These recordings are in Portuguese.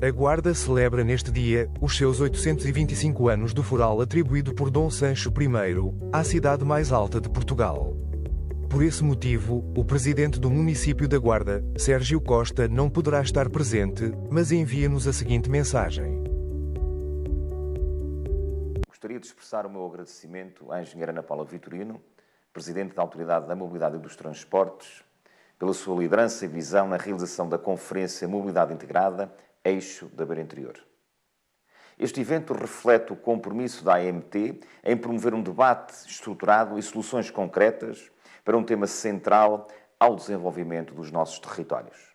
A Guarda celebra neste dia os seus 825 anos do fural atribuído por Dom Sancho I à cidade mais alta de Portugal. Por esse motivo, o presidente do município da Guarda, Sérgio Costa, não poderá estar presente, mas envia-nos a seguinte mensagem. Gostaria de expressar o meu agradecimento à engenheira Ana Paula Vitorino, presidente da Autoridade da Mobilidade e dos Transportes, pela sua liderança e visão na realização da Conferência Mobilidade Integrada, Eixo da Beira Interior. Este evento reflete o compromisso da AMT em promover um debate estruturado e soluções concretas para um tema central ao desenvolvimento dos nossos territórios.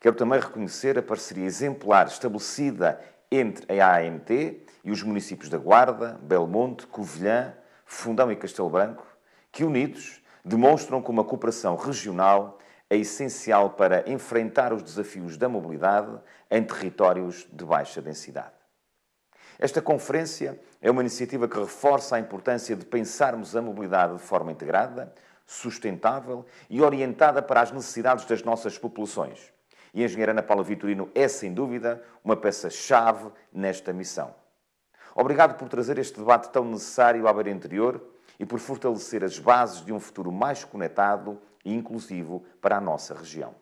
Quero também reconhecer a parceria exemplar estabelecida entre a AMT e os municípios da Guarda, Belmonte, Covilhã, Fundão e Castelo Branco, que unidos demonstram como a cooperação regional é essencial para enfrentar os desafios da mobilidade em territórios de baixa densidade. Esta conferência é uma iniciativa que reforça a importância de pensarmos a mobilidade de forma integrada, sustentável e orientada para as necessidades das nossas populações. E a engenheira Ana Paula Vitorino é, sem dúvida, uma peça-chave nesta missão. Obrigado por trazer este debate tão necessário à Beira Interior e por fortalecer as bases de um futuro mais conectado e inclusivo para a nossa região.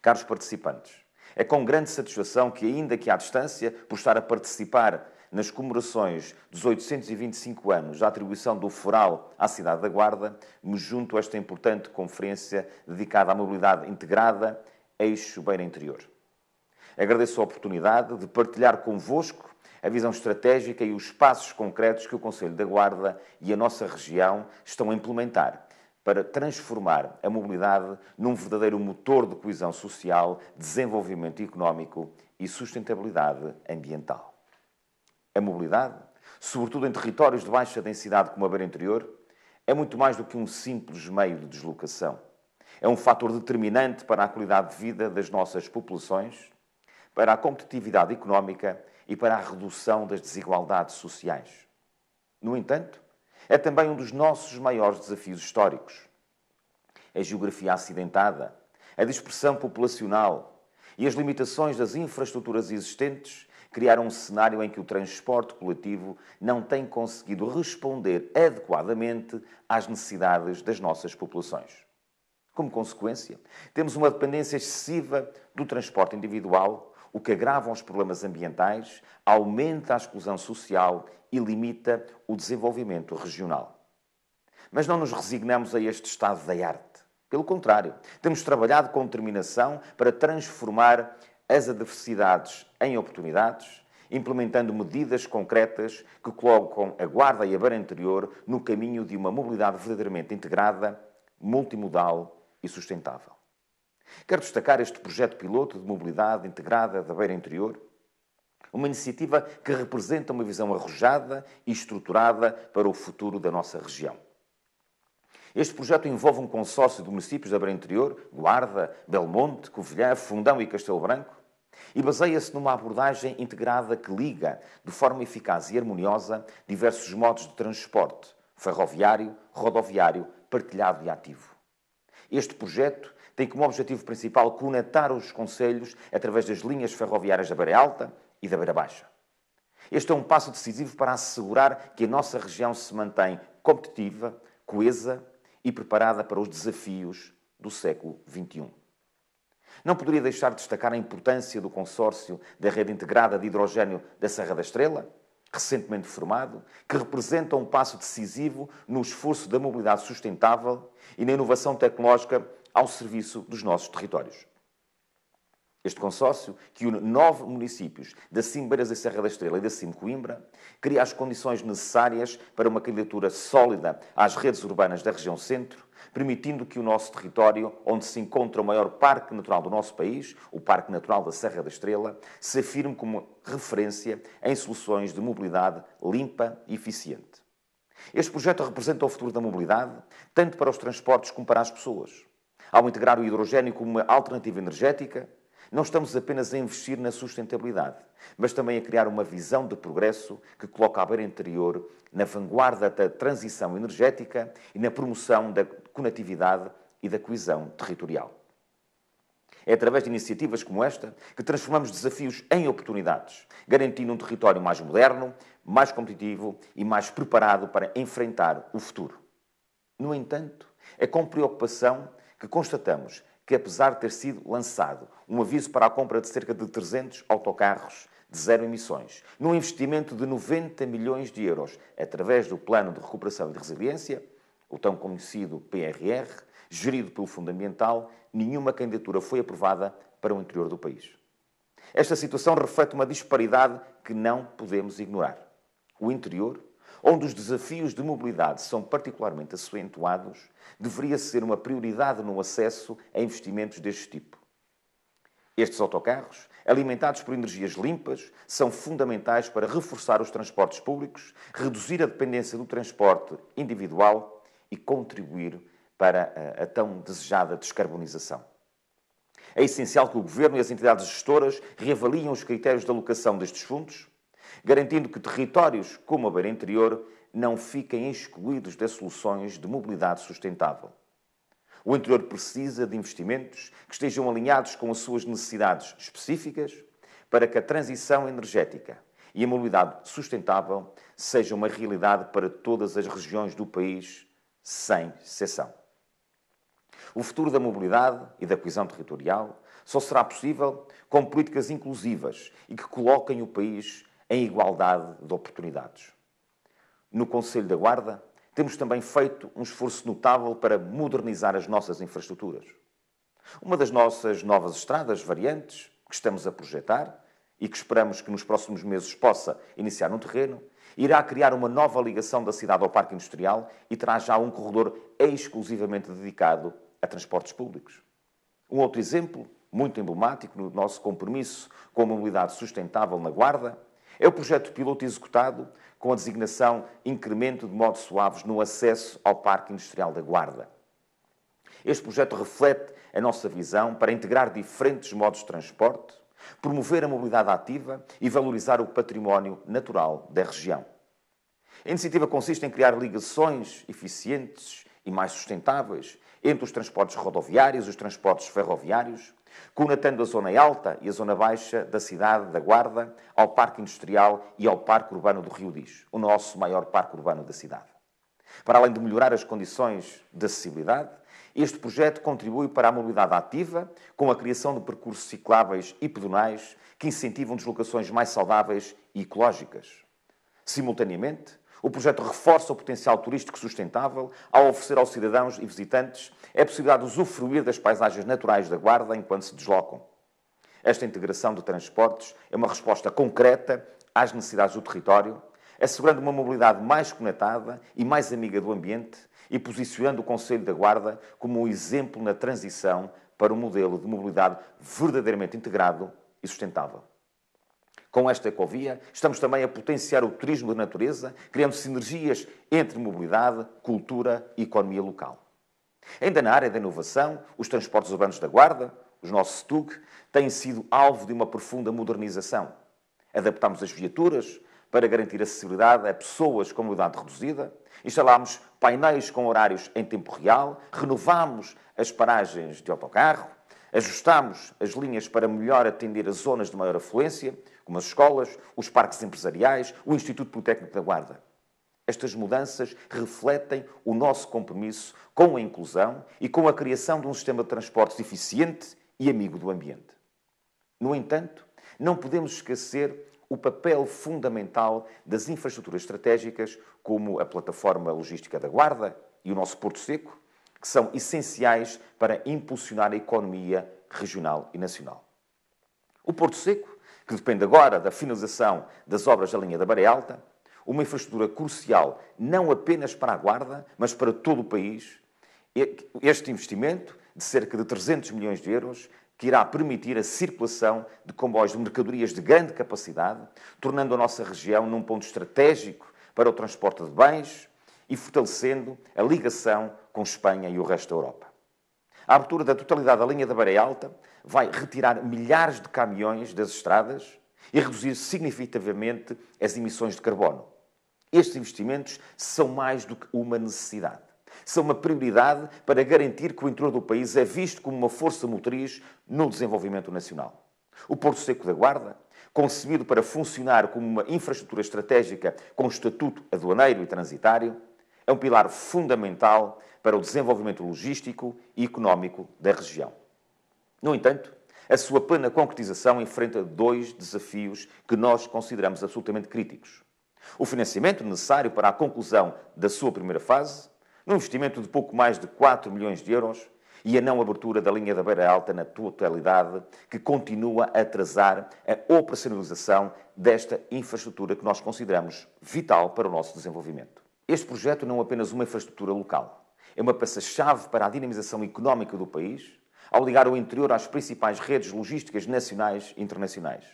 Caros participantes, é com grande satisfação que, ainda que à distância, por estar a participar nas comemorações dos 825 anos da atribuição do Foral à cidade da Guarda, me junto a esta importante conferência dedicada à mobilidade integrada, Eixo Beira Interior. Agradeço a oportunidade de partilhar convosco a visão estratégica e os passos concretos que o Conselho da Guarda e a nossa região estão a implementar para transformar a mobilidade num verdadeiro motor de coesão social, desenvolvimento económico e sustentabilidade ambiental. A mobilidade, sobretudo em territórios de baixa densidade como a Beira Interior, é muito mais do que um simples meio de deslocação. É um fator determinante para a qualidade de vida das nossas populações, para a competitividade económica e para a redução das desigualdades sociais. No entanto, é também um dos nossos maiores desafios históricos. A geografia acidentada, a dispersão populacional e as limitações das infraestruturas existentes criaram um cenário em que o transporte coletivo não tem conseguido responder adequadamente às necessidades das nossas populações. Como consequência, temos uma dependência excessiva do transporte individual, o que agrava os problemas ambientais, aumenta a exclusão social e limita o desenvolvimento regional. Mas não nos resignamos a este estado da arte. Pelo contrário, temos trabalhado com determinação para transformar as adversidades em oportunidades, implementando medidas concretas que colocam a Guarda e a Beira Interior no caminho de uma mobilidade verdadeiramente integrada, multimodal e sustentável. Quero destacar este projeto piloto de mobilidade integrada da Beira Interior, uma iniciativa que representa uma visão arrojada e estruturada para o futuro da nossa região. Este projeto envolve um consórcio de municípios da Beira Interior, Guarda, Belmonte, Covilhã, Fundão e Castelo Branco, e baseia-se numa abordagem integrada que liga, de forma eficaz e harmoniosa, diversos modos de transporte, ferroviário, rodoviário, partilhado e ativo. Este projeto tem como objetivo principal conectar os concelhos através das linhas ferroviárias da Beira Alta e da Beira Baixa. Este é um passo decisivo para assegurar que a nossa região se mantém competitiva, coesa e preparada para os desafios do século XXI. Não poderia deixar de destacar a importância do consórcio da rede integrada de hidrogênio da Serra da Estrela, recentemente formado, que representa um passo decisivo no esforço da mobilidade sustentável e na inovação tecnológica ao serviço dos nossos territórios. Este consórcio, que une 9 municípios da Cimbeiras e Serra da Estrela e da Cimo Coimbra, cria as condições necessárias para uma candidatura sólida às redes urbanas da região centro, permitindo que o nosso território, onde se encontra o maior parque natural do nosso país, o Parque Natural da Serra da Estrela, se afirme como referência em soluções de mobilidade limpa e eficiente. Este projeto representa o futuro da mobilidade, tanto para os transportes como para as pessoas. Ao integrar o hidrogênio como uma alternativa energética, não estamos apenas a investir na sustentabilidade, mas também a criar uma visão de progresso que coloca a Beira Interior na vanguarda da transição energética e na promoção da conectividade e da coesão territorial. É através de iniciativas como esta que transformamos desafios em oportunidades, garantindo um território mais moderno, mais competitivo e mais preparado para enfrentar o futuro. No entanto, é com preocupação que constatamos que, apesar de ter sido lançado um aviso para a compra de cerca de 300 autocarros de zero emissões, num investimento de 90 milhões de euros através do Plano de Recuperação e de Resiliência, o tão conhecido PRR, gerido pelo Fundo Ambiental, nenhuma candidatura foi aprovada para o interior do país. Esta situação reflete uma disparidade que não podemos ignorar. O interior, onde os desafios de mobilidade são particularmente acentuados, deveria ser uma prioridade no acesso a investimentos deste tipo. Estes autocarros, alimentados por energias limpas, são fundamentais para reforçar os transportes públicos, reduzir a dependência do transporte individual e contribuir para a tão desejada descarbonização. É essencial que o Governo e as entidades gestoras reavaliem os critérios de alocação destes fundos, garantindo que territórios como a Beira Interior não fiquem excluídos das soluções de mobilidade sustentável. O interior precisa de investimentos que estejam alinhados com as suas necessidades específicas para que a transição energética e a mobilidade sustentável sejam uma realidade para todas as regiões do país, sem exceção. O futuro da mobilidade e da coesão territorial só será possível com políticas inclusivas e que coloquem o país em igualdade de oportunidades. No Conselho da Guarda, temos também feito um esforço notável para modernizar as nossas infraestruturas. Uma das nossas novas estradas variantes, que estamos a projetar e que esperamos que nos próximos meses possa iniciar no terreno, irá criar uma nova ligação da cidade ao Parque Industrial e terá já um corredor exclusivamente dedicado a transportes públicos. Um outro exemplo, muito emblemático no nosso compromisso com a mobilidade sustentável na Guarda, é o projeto piloto executado com a designação Incremento de Modos Suaves no acesso ao Parque Industrial da Guarda. Este projeto reflete a nossa visão para integrar diferentes modos de transporte, promover a mobilidade ativa e valorizar o património natural da região. A iniciativa consiste em criar ligações eficientes e mais sustentáveis entre os transportes rodoviários e os transportes ferroviários, conectando a zona alta e a zona baixa da cidade da Guarda ao Parque Industrial e ao Parque Urbano do Rio Diz, o nosso maior parque urbano da cidade. Para além de melhorar as condições de acessibilidade, este projeto contribui para a mobilidade ativa, com a criação de percursos cicláveis e pedonais que incentivam deslocações mais saudáveis e ecológicas. Simultaneamente, o projeto reforça o potencial turístico sustentável ao oferecer aos cidadãos e visitantes a possibilidade de usufruir das paisagens naturais da Guarda enquanto se deslocam. Esta integração de transportes é uma resposta concreta às necessidades do território, assegurando uma mobilidade mais conectada e mais amiga do ambiente e posicionando o Conselho da Guarda como um exemplo na transição para um modelo de mobilidade verdadeiramente integrado e sustentável. Com esta ecovia, estamos também a potenciar o turismo de natureza, criando sinergias entre mobilidade, cultura e economia local. Ainda na área da inovação, os transportes urbanos da Guarda, os nossos STUG, têm sido alvo de uma profunda modernização. Adaptámos as viaturas para garantir acessibilidade a pessoas com mobilidade reduzida, instalámos painéis com horários em tempo real, renovámos as paragens de autocarro, ajustámos as linhas para melhor atender as zonas de maior afluência, como as escolas, os parques empresariais, o Instituto Politécnico da Guarda. Estas mudanças refletem o nosso compromisso com a inclusão e com a criação de um sistema de transportes eficiente e amigo do ambiente. No entanto, não podemos esquecer o papel fundamental das infraestruturas estratégicas, como a plataforma logística da Guarda e o nosso Porto Seco, que são essenciais para impulsionar a economia regional e nacional. O Porto Seco, que depende agora da finalização das obras da linha da Maré Alta, uma infraestrutura crucial não apenas para a Guarda, mas para todo o país. Este investimento, de cerca de 300 milhões de euros, que irá permitir a circulação de comboios de mercadorias de grande capacidade, tornando a nossa região num ponto estratégico para o transporte de bens e fortalecendo a ligação com Espanha e o resto da Europa. A abertura da totalidade da linha da Maré Alta vai retirar milhares de caminhões das estradas e reduzir significativamente as emissões de carbono. Estes investimentos são mais do que uma necessidade. são uma prioridade para garantir que o interior do país é visto como uma força motriz no desenvolvimento nacional. O Porto Seco da Guarda, concebido para funcionar como uma infraestrutura estratégica com estatuto aduaneiro e transitário, é um pilar fundamental para o desenvolvimento logístico e económico da região. No entanto, a sua plena concretização enfrenta dois desafios que nós consideramos absolutamente críticos. O financiamento necessário para a conclusão da sua primeira fase, num investimento de pouco mais de 4 milhões de euros, e a não abertura da linha da Beira Alta na totalidade, que continua a atrasar a operacionalização desta infraestrutura que nós consideramos vital para o nosso desenvolvimento. Este projeto não é apenas uma infraestrutura local, é uma peça-chave para a dinamização económica do país, ao ligar o interior às principais redes logísticas nacionais e internacionais.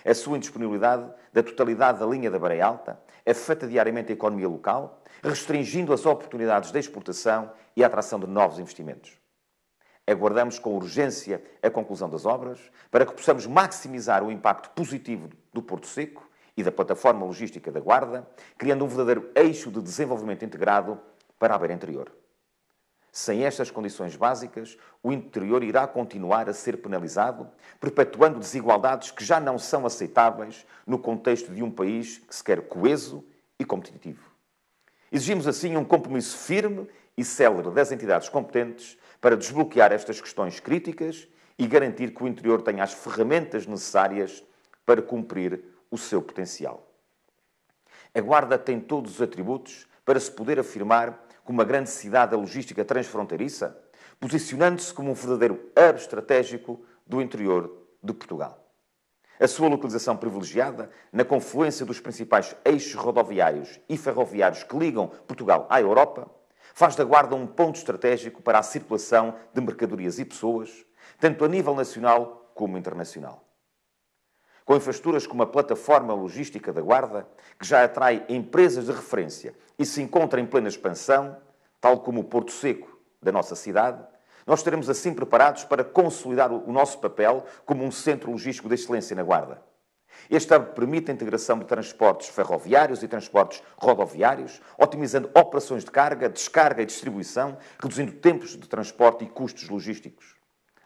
A sua indisponibilidade da totalidade da linha da Beira Alta afeta diariamente a economia local, restringindo as oportunidades de exportação e a atração de novos investimentos. Aguardamos com urgência a conclusão das obras para que possamos maximizar o impacto positivo do Porto Seco e da plataforma logística da Guarda, criando um verdadeiro eixo de desenvolvimento integrado para a Beira Interior. Sem estas condições básicas, o interior irá continuar a ser penalizado, perpetuando desigualdades que já não são aceitáveis no contexto de um país que se quer coeso e competitivo. Exigimos, assim, um compromisso firme e célere das entidades competentes para desbloquear estas questões críticas e garantir que o interior tenha as ferramentas necessárias para cumprir o seu potencial. A Guarda tem todos os atributos para se poder afirmar como uma grande cidade da logística transfronteiriça, posicionando-se como um verdadeiro hub estratégico do interior de Portugal. A sua localização privilegiada, na confluência dos principais eixos rodoviários e ferroviários que ligam Portugal à Europa, faz da Guarda um ponto estratégico para a circulação de mercadorias e pessoas, tanto a nível nacional como internacional. Com infraestruturas como a plataforma logística da Guarda, que já atrai empresas de referência e se encontra em plena expansão, tal como o Porto Seco da nossa cidade, nós estaremos assim preparados para consolidar o nosso papel como um centro logístico de excelência na Guarda. Este hub permite a integração de transportes ferroviários e transportes rodoviários, otimizando operações de carga, descarga e distribuição, reduzindo tempos de transporte e custos logísticos.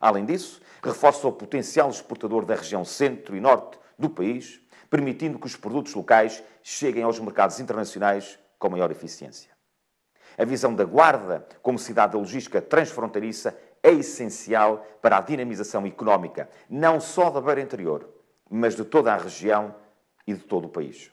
Além disso, reforça o potencial exportador da região centro e norte do país, permitindo que os produtos locais cheguem aos mercados internacionais com maior eficiência. A visão da Guarda como cidade da logística transfronteiriça é essencial para a dinamização económica, não só da Beira Interior, mas de toda a região e de todo o país.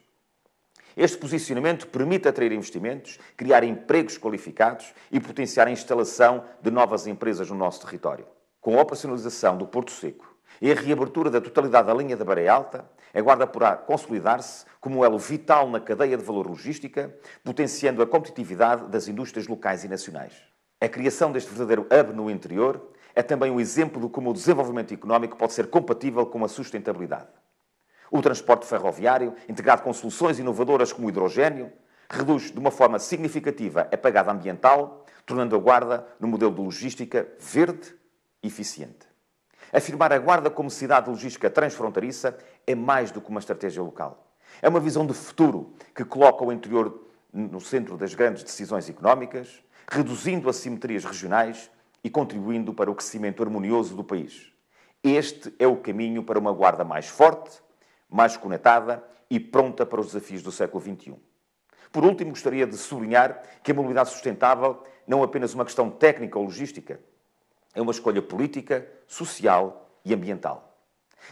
Este posicionamento permite atrair investimentos, criar empregos qualificados e potenciar a instalação de novas empresas no nosso território. Com a operacionalização do Porto Seco e a reabertura da totalidade da linha da Beira Alta, a Guarda poderá consolidar-se como um elo vital na cadeia de valor logística, potenciando a competitividade das indústrias locais e nacionais. A criação deste verdadeiro hub no interior é também um exemplo de como o desenvolvimento económico pode ser compatível com a sustentabilidade. O transporte ferroviário, integrado com soluções inovadoras como o hidrogénio, reduz de uma forma significativa a pegada ambiental, tornando a Guarda no modelo de logística verde e eficiente. Afirmar a Guarda como cidade de logística transfronteiriça é mais do que uma estratégia local. É uma visão de futuro que coloca o interior no centro das grandes decisões económicas, reduzindo assimetrias regionais e contribuindo para o crescimento harmonioso do país. Este é o caminho para uma Guarda mais forte, mais conectada e pronta para os desafios do século XXI. Por último, gostaria de sublinhar que a mobilidade sustentável não é apenas uma questão técnica ou logística, é uma escolha política, social e ambiental.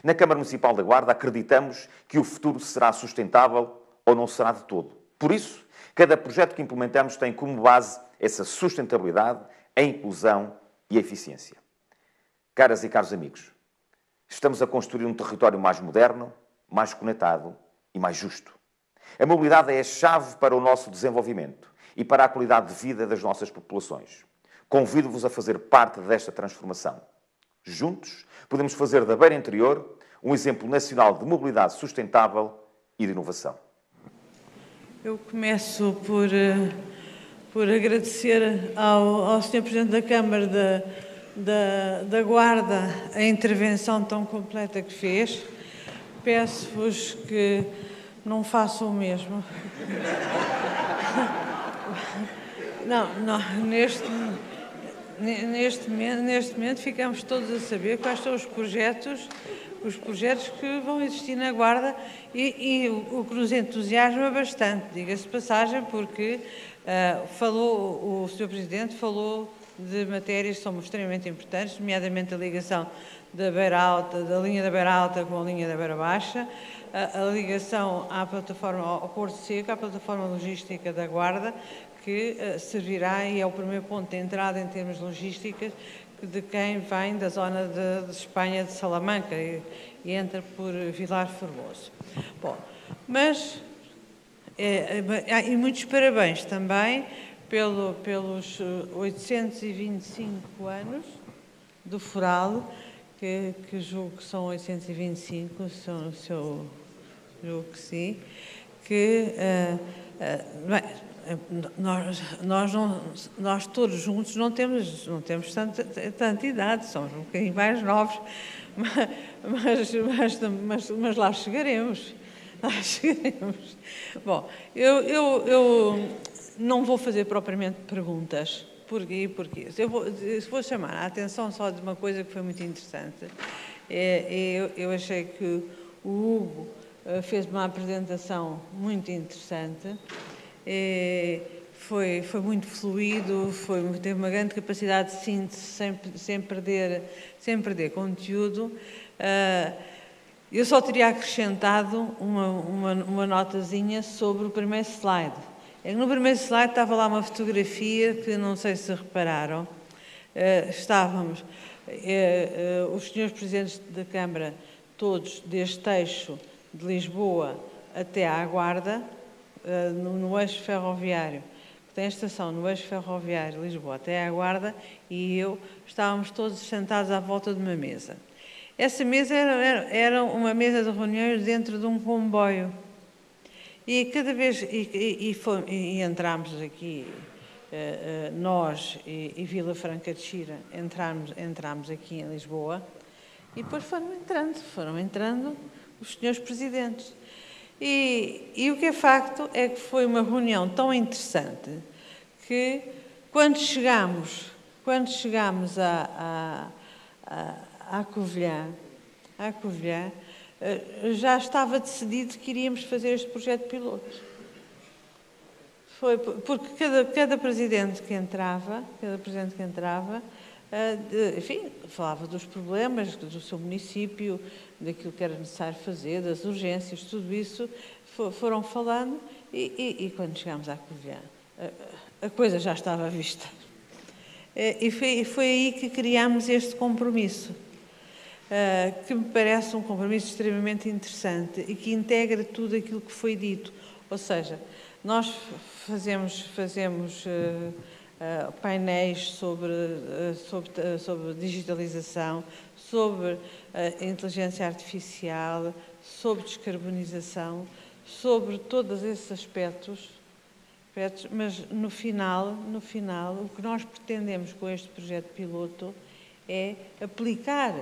Na Câmara Municipal da Guarda acreditamos que o futuro será sustentável ou não será de todo. Por isso, cada projeto que implementamos tem como base essa sustentabilidade, a inclusão e a eficiência. Caras e caros amigos, estamos a construir um território mais moderno, mais conectado e mais justo. A mobilidade é a chave para o nosso desenvolvimento e para a qualidade de vida das nossas populações. Convido-vos a fazer parte desta transformação. Juntos, podemos fazer da Beira Interior um exemplo nacional de mobilidade sustentável e de inovação. Eu começo por agradecer ao Sr. Presidente da Câmara da Guarda a intervenção tão completa que fez. Peço-vos que não façam o mesmo. Neste momento ficamos todos a saber quais são os projetos que vão existir na Guarda e o que nos entusiasma bastante, diga-se de passagem, porque o Sr. Presidente falou de matérias que são extremamente importantes, nomeadamente a ligação da Beira Alta, da linha da Beira Alta com a linha da Beira Baixa, a ligação à plataforma, ao Porto Seco, à plataforma logística da Guarda, que servirá e é o primeiro ponto de entrada em termos logísticos de quem vem da zona de Espanha, de Salamanca, e entra por Vilar Formoso. Bom, mas, e muitos parabéns também pelos 825 anos do Foral, que julgo que são 825, julgo que sim, nós todos juntos não temos tanta idade, somos um bocadinho mais novos, mas lá chegaremos. Bom, eu não vou fazer propriamente perguntas. Porquê? Eu vou chamar a atenção só de uma coisa que foi muito interessante. Eu achei que o Hugo fez uma apresentação muito interessante. Foi muito fluido, teve uma grande capacidade de síntese sem perder conteúdo. Eu só teria acrescentado uma notazinha sobre o primeiro slide. No primeiro slide estava lá uma fotografia que não sei se repararam. Estávamos, os senhores presidentes da Câmara, todos deste eixo de Lisboa até à Guarda, no eixo ferroviário, que tem a estação no eixo ferroviário de Lisboa até à Guarda, e eu estávamos todos sentados à volta de uma mesa. Essa mesa era uma mesa de reuniões dentro de um comboio. E cada vez, e entramos aqui, nós e Vila Franca de Xira, entramos aqui em Lisboa, e depois foram entrando os senhores presidentes. E o que é facto é que foi uma reunião tão interessante que quando chegámos à Covilhã, já estava decidido que iríamos fazer este projeto piloto. Foi porque cada presidente que entrava, enfim, falava dos problemas do seu município, daquilo que era necessário fazer, das urgências, tudo isso foram falando e quando chegámos à Covilhã, a coisa já estava vista. E foi aí que criámos este compromisso, que me parece um compromisso extremamente interessante e que integra tudo aquilo que foi dito. Ou seja, nós fazemos painéis sobre digitalização, sobre inteligência artificial, sobre descarbonização, sobre todos esses aspectos, mas no final, o que nós pretendemos com este projeto piloto é aplicar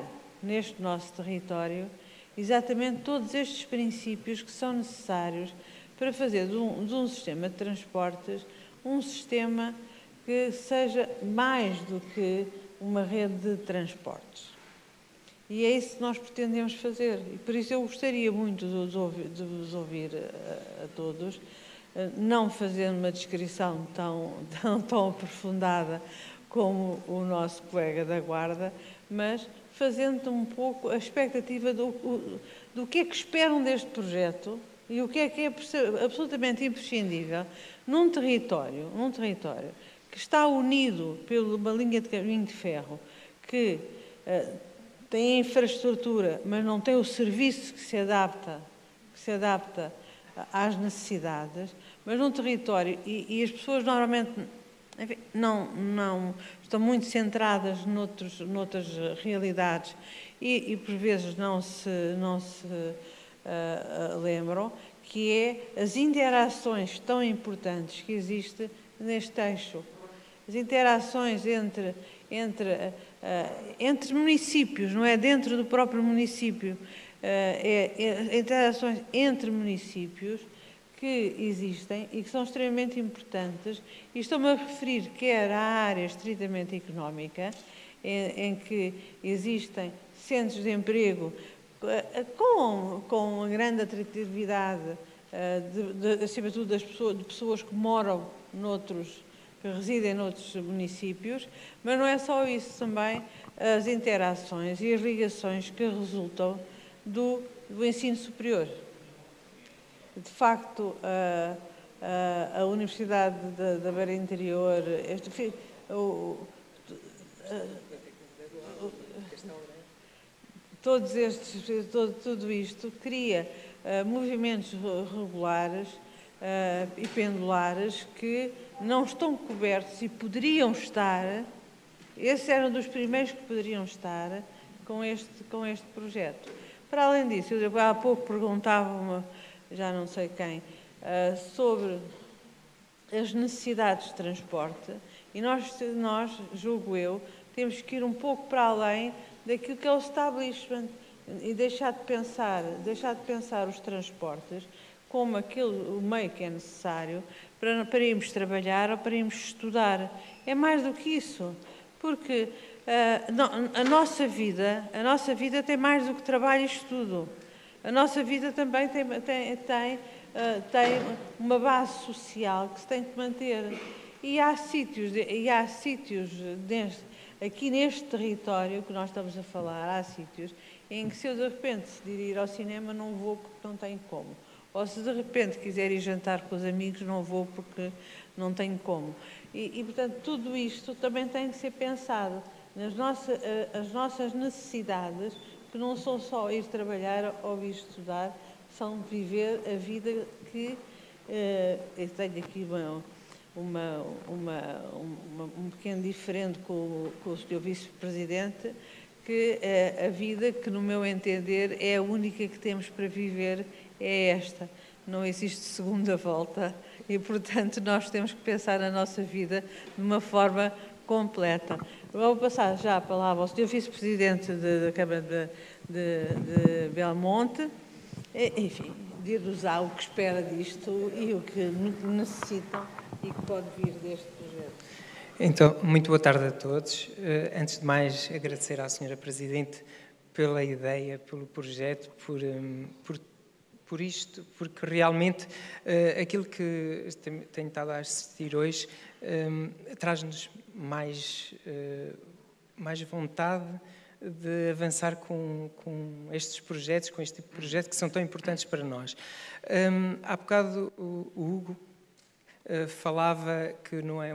neste nosso território exatamente todos estes princípios que são necessários para fazer de um sistema de transportes um sistema que seja mais do que uma rede de transportes. E é isso que nós pretendemos fazer. E por isso eu gostaria muito de vos ouvir a todos, não fazendo uma descrição tão aprofundada como o nosso colega da Guarda, mas fazendo um pouco a expectativa do que é que esperam deste projeto e o que é absolutamente imprescindível num território que está unido por uma linha de caminho de ferro, que tem a infraestrutura, mas não tem o serviço que se adapta às necessidades, mas num território, e as pessoas normalmente, enfim, não estão muito centradas noutras realidades e por vezes não se lembram, que é as interações tão importantes que existem neste eixo. As interações entre municípios, não é? Dentro do próprio município, interações entre municípios que existem e que são extremamente importantes, e estou-me a referir quer à área estritamente económica, em que existem centros de emprego com uma grande atratividade, acima de tudo, de pessoas que moram que residem noutros municípios, mas não é só isso, também as interações e as ligações que resultam do ensino superior. De facto, a Universidade da Beira Interior, tudo isto cria movimentos regulares e pendulares que não estão cobertos e poderiam estar, esses eram dos primeiros que poderiam estar com este projeto. Para além disso, eu há pouco perguntava-me, já não sei quem, sobre as necessidades de transporte, e nós, julgo eu, temos que ir um pouco para além daquilo que é o establishment e deixar de pensar os transportes como o meio que é necessário para irmos trabalhar ou para irmos estudar. É mais do que isso, porque a nossa vida tem mais do que trabalho e estudo. A nossa vida também tem uma base social que se tem que manter. E há sítios aqui neste território que nós estamos a falar, há sítios em que se eu de repente decidir ir ao cinema não vou porque não tenho como. Ou se de repente quiser ir jantar com os amigos não vou porque não tenho como. E portanto, tudo isto também tem que ser pensado. As nossas necessidades, que não são só ir trabalhar ou ir estudar, são viver a vida que... eu tenho aqui um pequeno diferente com o Sr. Vice-Presidente, que a vida que, no meu entender, é a única que temos para viver, é esta. Não existe segunda volta e, portanto, nós temos que pensar na nossa vida de uma forma completa. Vou passar já a palavra ao Sr. Vice-Presidente da Câmara de Belmonte, enfim, dir-nos-á o que espera disto e o que necessitam e que pode vir deste projeto. Então, muito boa tarde a todos. Antes de mais, agradecer à Sra. Presidente pela ideia, pelo projeto, por isto, porque realmente aquilo que tenho estado a assistir hoje traz-nos mais vontade de avançar com estes projetos, com este tipo de projetos que são tão importantes para nós. Há bocado o Hugo falava que não é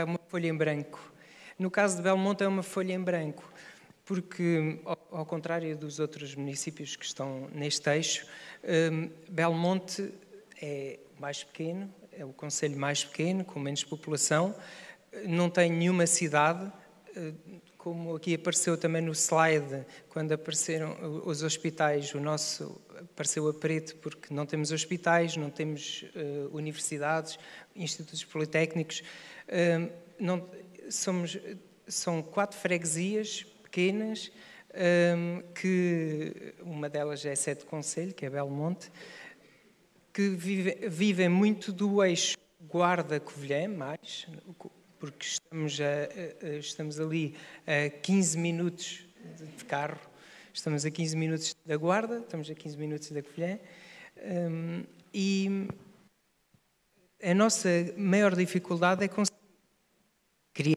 uma folha em branco. No caso de Belmonte é uma folha em branco, porque, ao contrário dos outros municípios que estão neste eixo, Belmonte é mais pequeno, é o concelho mais pequeno, com menos população, não tem nenhuma cidade, como aqui apareceu também no slide, quando apareceram os hospitais, o nosso apareceu a preto porque não temos hospitais, não temos universidades, institutos politécnicos. São 4 freguesias pequenas, que uma delas é Sete Concelho, que é Belmonte, que vivem muito do eixo Guarda-Covilhã, mais, porque estamos ali a 15 minutos de carro, estamos a 15 minutos da Guarda, estamos a 15 minutos da Covilhã, e a nossa maior dificuldade é conseguir criar.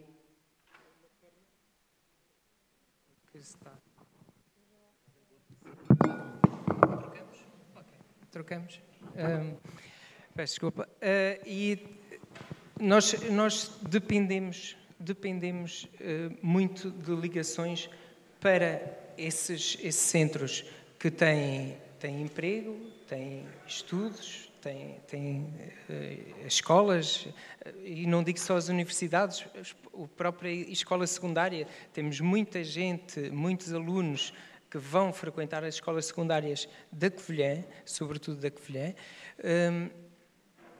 Trocamos? Peço desculpa. E nós dependemos muito de ligações para esses centros que têm emprego, têm estudos, têm escolas, e não digo só as universidades, a própria escola secundária. Temos muita gente, muitos alunos que vão frequentar as escolas secundárias da Covilhã, sobretudo da Covilhã,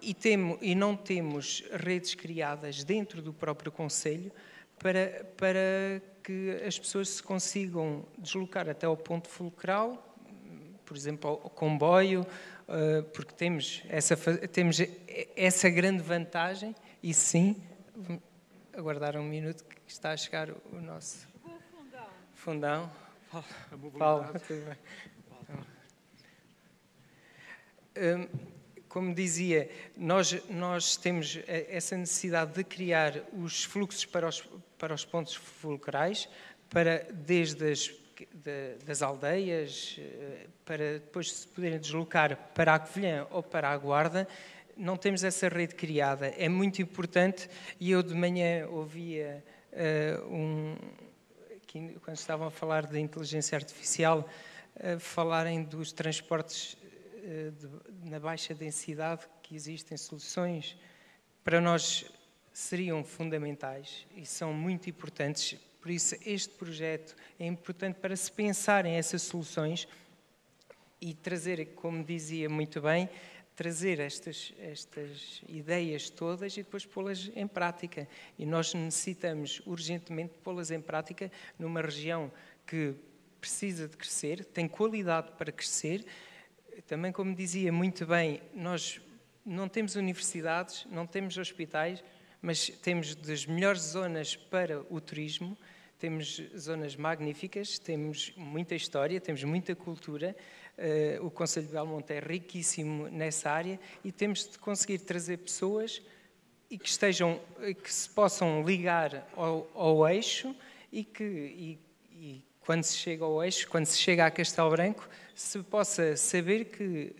e não temos redes criadas dentro do próprio concelho para que as pessoas se consigam deslocar até ao ponto fulcral, por exemplo, ao comboio, porque temos essa grande vantagem e sim, aguardar um minuto que está a chegar o nosso fundão. Paulo, tudo bem. Como dizia, nós temos essa necessidade de criar os fluxos para os pontos fulcrais, desde das aldeias, para depois se poderem deslocar para a Covilhã ou para a Guarda. Não temos essa rede criada. É muito importante, e eu de manhã ouvia quando estavam a falar de inteligência artificial, falarem dos transportes na baixa densidade, que existem soluções para nós seriam fundamentais e são muito importantes. Por isso, este projeto é importante para se pensar em essas soluções e trazer, como dizia muito bem, trazer estas ideias todas e depois pô-las em prática. E nós necessitamos urgentemente pô-las em prática numa região que precisa de crescer, tem qualidade para crescer. Também, como dizia muito bem, nós não temos universidades, não temos hospitais, mas temos das melhores zonas para o turismo, temos zonas magníficas, temos muita história, temos muita cultura. O Concelho de Belmonte é riquíssimo nessa área e temos de conseguir trazer pessoas e que se possam ligar ao eixo e quando se chega ao eixo, quando se chega a Castelo Branco, se possa saber que,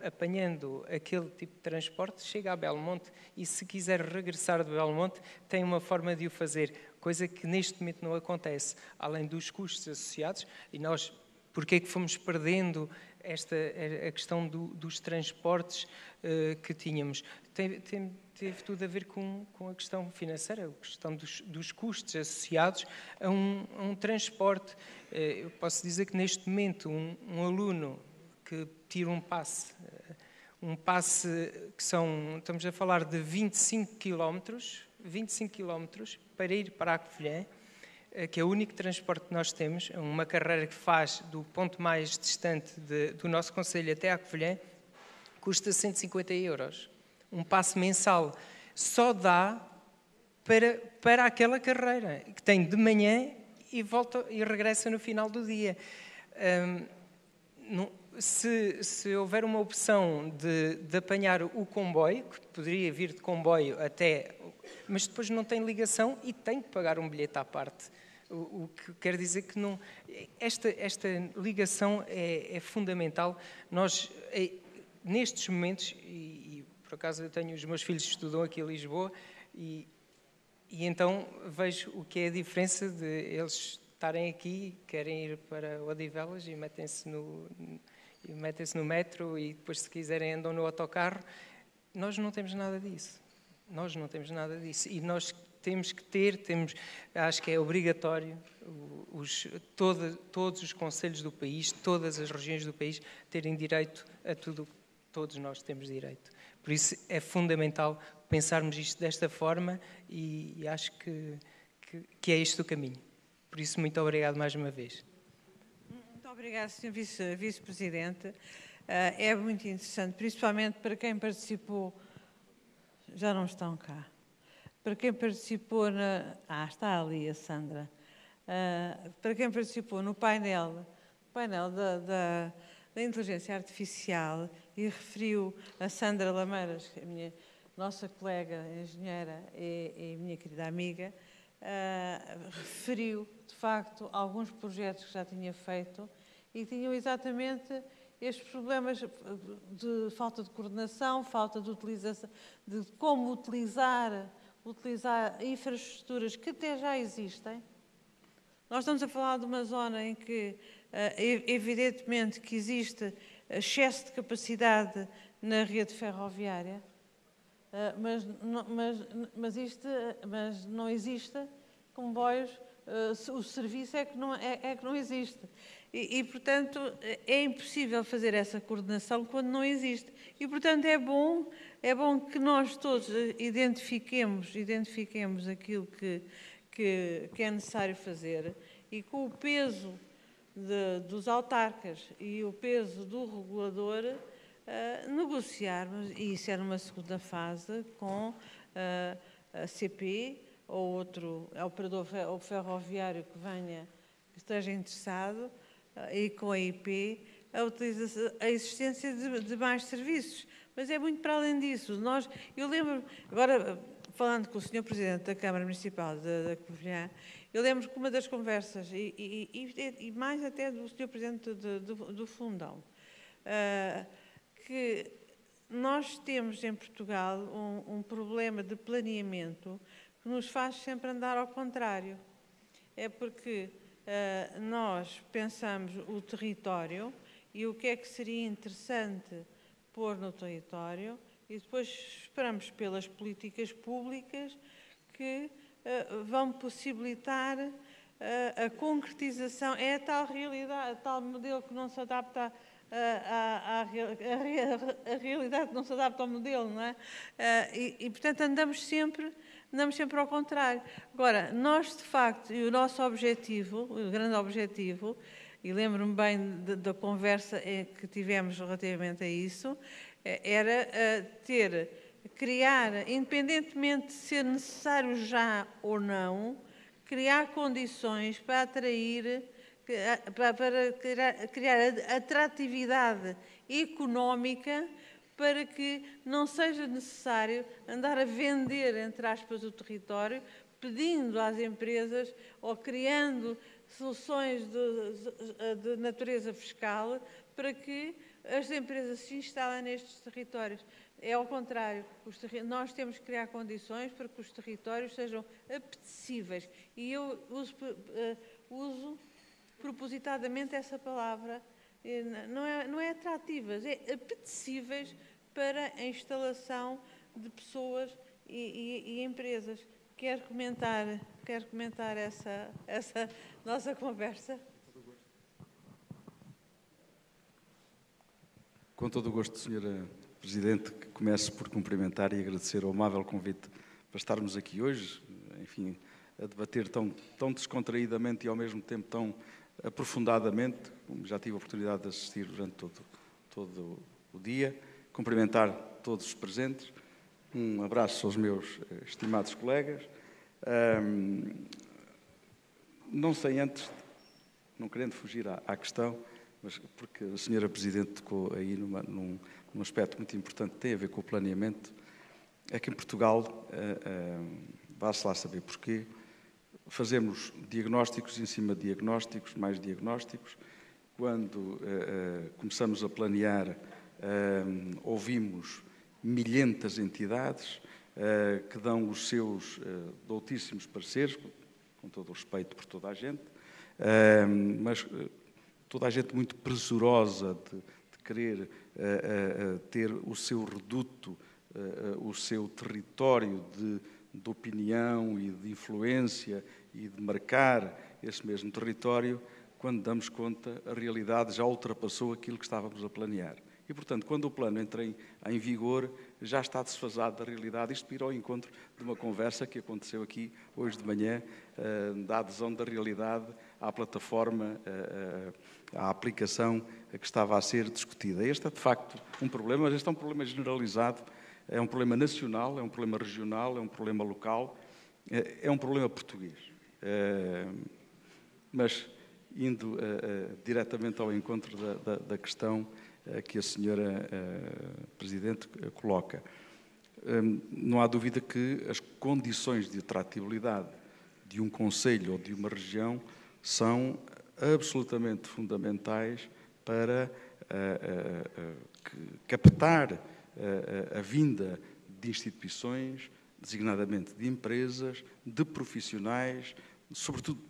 apanhando aquele tipo de transporte, chega a Belmonte e, se quiser regressar de Belmonte, tem uma forma de o fazer, coisa que neste momento não acontece, além dos custos associados. E nós, porque é que fomos perdendo a questão dos transportes que tínhamos? Teve tudo a ver com a questão financeira, a questão dos custos associados a um transporte. Eu posso dizer que neste momento um aluno que tira um passe que estamos a falar de 25 km para ir para a Covilhã, que é o único transporte que nós temos, uma carreira que faz do ponto mais distante do nosso concelho até à Covilhã, custa 150 €. Um passe mensal só dá para aquela carreira, que tem de manhã e volta e regressa no final do dia. Se houver uma opção de apanhar o comboio, que poderia vir de comboio até... Mas depois não tem ligação e tem que pagar um bilhete à parte. O que quer dizer que não... Esta ligação é fundamental. Nós, nestes momentos, e por acaso eu tenho os meus filhos que estudam aqui em Lisboa, e então vejo o que é a diferença de eles estarem aqui, querem ir para Odivelas e metem-se no metro e depois, se quiserem, andam no autocarro. Nós não temos nada disso. E nós temos que acho que é obrigatório, todos os concelhos do país, todas as regiões do país, terem direito a tudo o que todos nós temos direito. Por isso é fundamental pensarmos isto desta forma e acho que é este o caminho. Por isso, muito obrigado mais uma vez. Muito obrigada, Sr. Vice-Presidente. É muito interessante, principalmente para quem participou... Já não estão cá. Para quem participou está ali a Sandra. Para quem participou no painel da inteligência artificial e referiu a Sandra Lameiras, que é a nossa colega engenheira e minha querida amiga, referiu, de facto, alguns projetos que já tinha feito e tinham exatamente estes problemas de falta de coordenação, falta de utilização, de como utilizar infraestruturas que até já existem. Nós estamos a falar de uma zona em que, evidentemente, que existe excesso de capacidade na rede ferroviária, mas não existe comboios, o serviço é que não existe. E, portanto, é impossível fazer essa coordenação quando não existe. E, portanto, é bom que nós todos identifiquemos aquilo que é necessário fazer e com o peso dos autarcas e o peso do regulador, negociarmos, e isso era uma segunda fase, com a CP ou outro operador ferroviário que esteja interessado, e com a IP, a existência de mais serviços. Mas é muito para além disso. Eu lembro, agora falando com o Sr. Presidente da Câmara Municipal da Covilhã, eu lembro que uma das conversas, e mais até do Sr. Presidente do Fundão, que nós temos em Portugal um problema de planeamento que nos faz sempre andar ao contrário. É porque nós pensamos o território e o que é que seria interessante pôr no território e depois esperamos pelas políticas públicas que vão possibilitar a concretização. É a tal realidade, tal modelo que não se adapta a realidade que não se adapta ao modelo, não é? Portanto, andamos sempre ao contrário. Agora, nós, de facto, e o nosso objetivo, o grande objetivo, e lembro-me bem da conversa que tivemos relativamente a isso, era criar, independentemente de ser necessário já ou não, criar condições para atrair, para criar atratividade económica para que não seja necessário andar a vender, entre aspas, o território, pedindo às empresas ou criando soluções de natureza fiscal para que as empresas se instalem nestes territórios. É ao contrário, nós temos que criar condições para que os territórios sejam apetecíveis. E eu uso propositadamente essa palavra, não é atrativas, é apetecíveis para a instalação de pessoas e empresas. Quer comentar essa nossa conversa? Com todo o gosto, Sra. Presidente, que começo por cumprimentar e agradecer o amável convite para estarmos aqui hoje, enfim, a debater tão descontraídamente e ao mesmo tempo tão aprofundadamente, como já tive a oportunidade de assistir durante todo o dia. Cumprimentar todos os presentes. Um abraço aos meus estimados colegas. Não sei antes, não querendo fugir à questão, mas porque a Sra. Presidente tocou aí num aspecto muito importante que tem a ver com o planeamento, é que em Portugal, vá-se lá saber porquê, fazemos diagnósticos em cima de diagnósticos, mais diagnósticos. Quando começamos a planear, ouvimos milhentas entidades que dão os seus doutíssimos pareceres, com todo o respeito por toda a gente, mas toda a gente muito presurosa de querer ter o seu reduto, o seu território de opinião e de influência e de marcar esse mesmo território, quando damos conta, a realidade já ultrapassou aquilo que estávamos a planear. E, portanto, quando o plano entra em vigor, já está desfasado da realidade. Isto ir ao encontro de uma conversa que aconteceu aqui hoje de manhã, da adesão da realidade à plataforma, à aplicação que estava a ser discutida. Este é, de facto, um problema, mas este é um problema generalizado, é um problema nacional, é um problema regional, é um problema local, é um problema português. Mas, indo diretamente ao encontro da questão que a Sra. Presidente coloca, não há dúvida que as condições de atratividade de um concelho ou de uma região são absolutamente fundamentais para captar a vinda de instituições, designadamente de empresas, de profissionais, sobretudo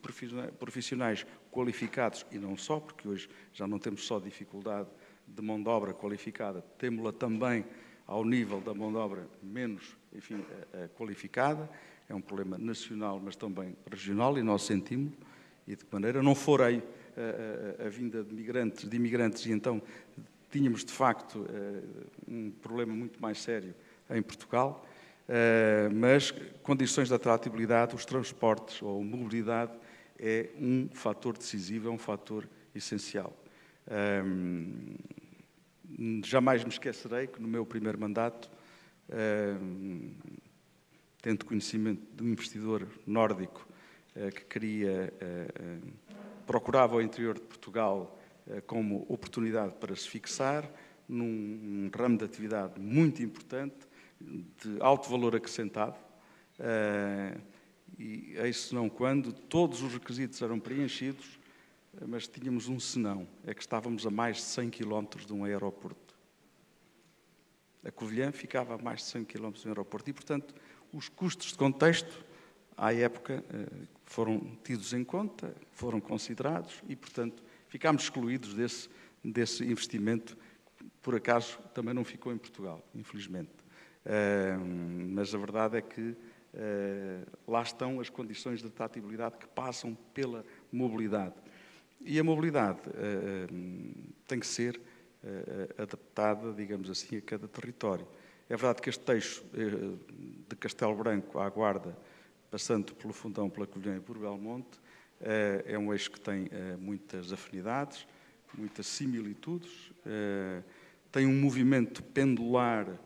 profissionais qualificados, e não só, porque hoje já não temos só dificuldade de mão de obra qualificada, temos-la também ao nível da mão de obra menos, enfim, qualificada. É um problema nacional, mas também regional, e nós sentimos, e de que maneira não forei a vinda de imigrantes, e então tínhamos, de facto, um problema muito mais sério em Portugal, mas condições de atratividade, os transportes ou mobilidade é um fator decisivo, é um fator essencial. jamais me esquecerei que no meu primeiro mandato, tendo conhecimento de um investidor nórdico que procurava o interior de Portugal como oportunidade para se fixar num ramo de atividade muito importante, de alto valor acrescentado, e eis não quando todos os requisitos eram preenchidos, mas tínhamos um senão, é que estávamos a mais de 100 km de um aeroporto. A Covilhã ficava a mais de 100 km de um aeroporto e, portanto, os custos de contexto, à época, foram tidos em conta, foram considerados e, portanto, ficámos excluídos desse investimento, que, por acaso, também não ficou em Portugal, infelizmente. Mas a verdade é que lá estão as condições de adaptabilidade que passam pela mobilidade. E a mobilidade tem que ser adaptada, digamos assim, a cada território. É verdade que este eixo de Castelo Branco à Guarda, passando pelo Fundão, pela Covilhã e por Belmonte, é um eixo que tem muitas afinidades, muitas similitudes, tem um movimento pendular,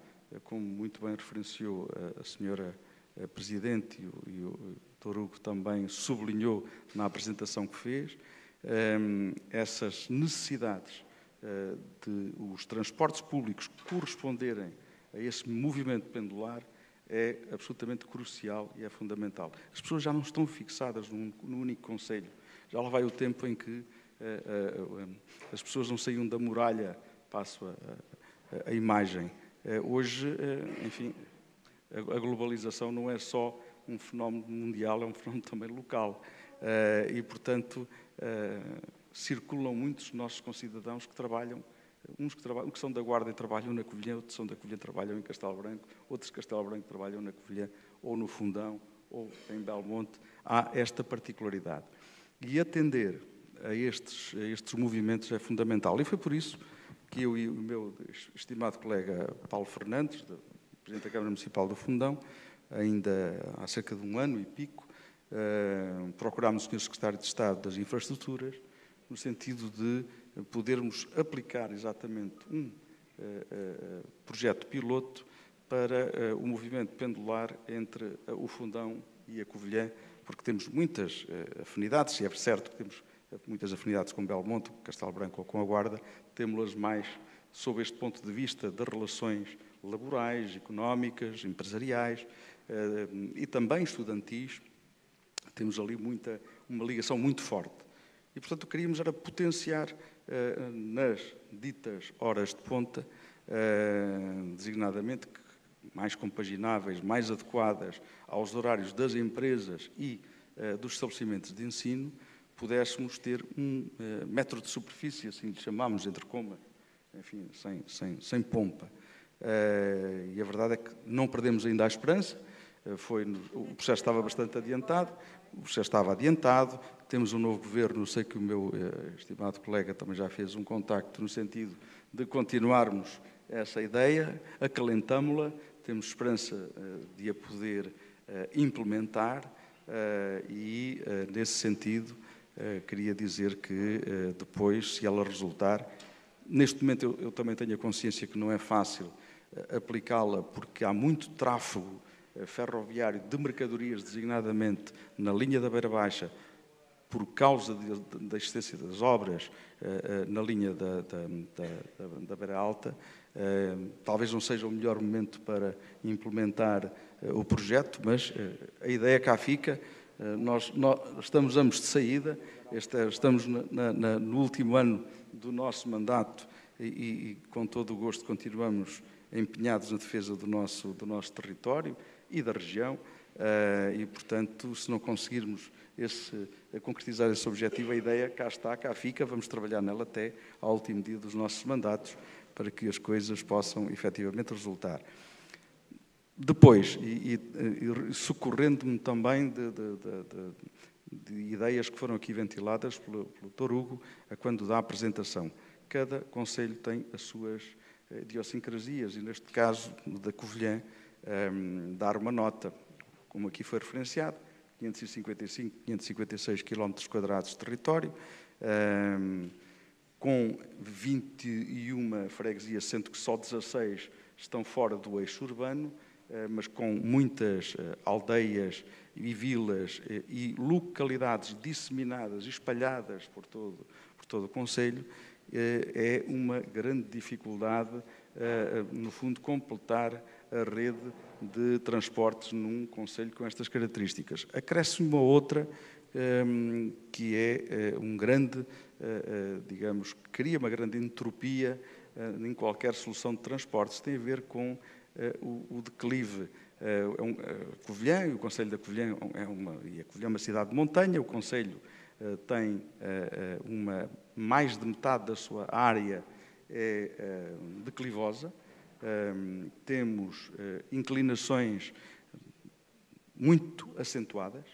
como muito bem referenciou a senhora Presidente e o Dr. Hugo também sublinhou na apresentação que fez, essas necessidades de os transportes públicos corresponderem a esse movimento pendular é absolutamente crucial e é fundamental. As pessoas já não estão fixadas num único concelho. Já lá vai o tempo em que as pessoas não saíam da muralha, passo a imagem. Hoje, enfim, a globalização não é só um fenómeno mundial, é um fenómeno também local. E, portanto, circulam muitos nossos concidadãos que trabalham, uns que são da Guarda e trabalham na Covilhã, outros são da Covilhã e trabalham em Castelo Branco, outros de Castelo Branco trabalham na Covilhã, ou no Fundão, ou em Belmonte. Há esta particularidade. E atender a estes movimentos é fundamental. E foi por isso que eu e o meu estimado colega Paulo Fernandes, Presidente da Câmara Municipal do Fundão, ainda há cerca de um ano e pico, procurámos o Sr. Secretário de Estado das Infraestruturas, no sentido de podermos aplicar exatamente um projeto piloto para o movimento pendular entre o Fundão e a Covilhã, porque temos muitas afinidades, e é certo que temos muitas afinidades com Belmonte, com Castelo Branco ou com a Guarda, temos-las mais sob este ponto de vista das relações laborais, económicas, empresariais e também estudantis. Temos ali uma ligação muito forte. E, portanto, queríamos era potenciar nas ditas horas de ponta, designadamente mais compagináveis, mais adequadas aos horários das empresas e dos estabelecimentos de ensino, pudéssemos ter um metro de superfície, assim lhe chamámos, entre comas, enfim, sem pompa. E a verdade é que não perdemos ainda a esperança. O processo estava bastante adiantado, temos um novo governo, sei que o meu estimado colega também já fez um contacto no sentido de continuarmos essa ideia, acalentamo-la, temos esperança de a poder implementar e, nesse sentido, queria dizer que depois, se ela resultar, neste momento eu também tenho a consciência que não é fácil aplicá-la porque há muito tráfego ferroviário de mercadorias, designadamente na linha da Beira Baixa, por causa da existência das obras na linha da Beira Alta. Talvez não seja o melhor momento para implementar o projeto, mas a ideia cá fica. Nós estamos ambos de saída, estamos no último ano do nosso mandato e com todo o gosto continuamos empenhados na defesa do nosso território e da região e, portanto, se não conseguirmos concretizar esse objetivo, a ideia cá está, cá fica, vamos trabalhar nela até ao último dia dos nossos mandatos para que as coisas possam efetivamente resultar. Depois, e socorrendo-me também de ideias que foram aqui ventiladas pelo Dr. Hugo, quando dá a apresentação. Cada concelho tem as suas idiosincrasias, e neste caso, da Covilhã, dar uma nota, como aqui foi referenciado, 555, 556 km² de território, com 21 freguesias, sendo que só 16 estão fora do eixo urbano, mas com muitas aldeias e vilas e localidades disseminadas e espalhadas por todo o concelho, é uma grande dificuldade, no fundo, completar a rede de transportes num concelho com estas características. Acresce uma outra, que é um grande, digamos, cria uma grande entropia em qualquer solução de transportes. Tem a ver com o declive. Covilhã, o concelho da Covilhã é uma cidade de montanha. O concelho tem mais de metade da sua área declivosa. Temos inclinações muito acentuadas,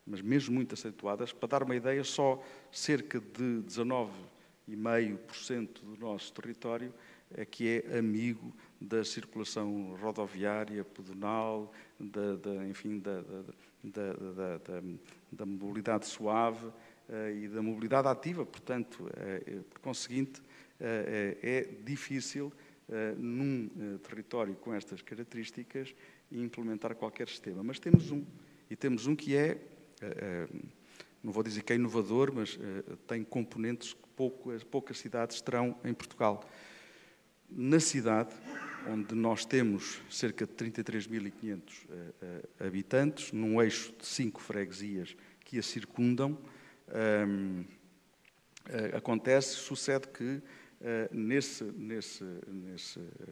mas mesmo muito acentuadas. Para dar uma ideia, só cerca de 19,5% do nosso território é que é amigo da circulação rodoviária, pedonal, da mobilidade suave e da mobilidade ativa. Portanto, por conseguinte, é difícil, num território com estas características, implementar qualquer sistema. Mas temos um que é, não vou dizer que é inovador, mas tem componentes que poucas cidades terão em Portugal. Na cidade, onde nós temos cerca de 33.500 habitantes, num eixo de 5 freguesias que a circundam, sucede que, nesse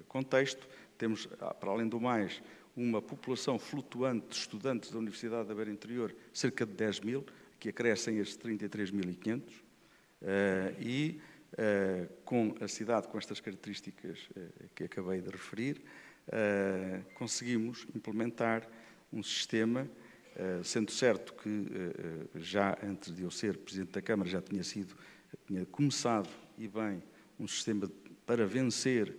contexto, temos, para além do mais, uma população flutuante de estudantes da Universidade da Beira Interior, cerca de 10.000, que acrescem estes 33.500, e com a cidade com estas características que acabei de referir, conseguimos implementar um sistema, sendo certo que já antes de eu ser Presidente da Câmara já tinha começado, e bem, um sistema para vencer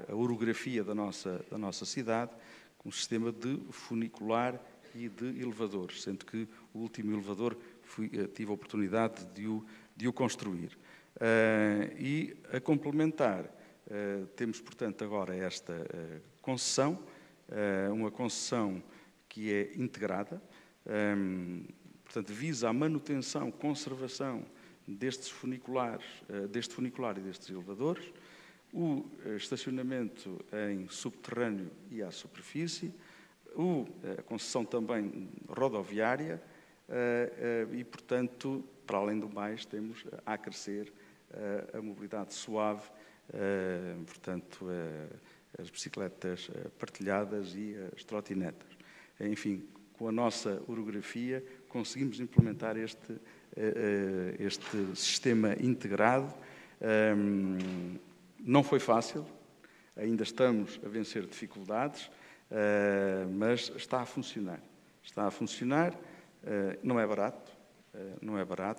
a orografia da nossa cidade, com um sistema de funicular e de elevadores, sendo que o último elevador tive a oportunidade de o construir. E a complementar, temos, portanto, agora esta concessão, uma concessão que é integrada, portanto, visa a manutenção, conservação deste funicular e destes elevadores, o estacionamento em subterrâneo e à superfície, a concessão também rodoviária e, portanto, para além do mais, temos a crescer a mobilidade suave, portanto, as bicicletas partilhadas e as trotinetas. Enfim, com a nossa orografia, conseguimos implementar este sistema integrado. Não foi fácil, ainda estamos a vencer dificuldades, mas está a funcionar. Está a funcionar, não é barato,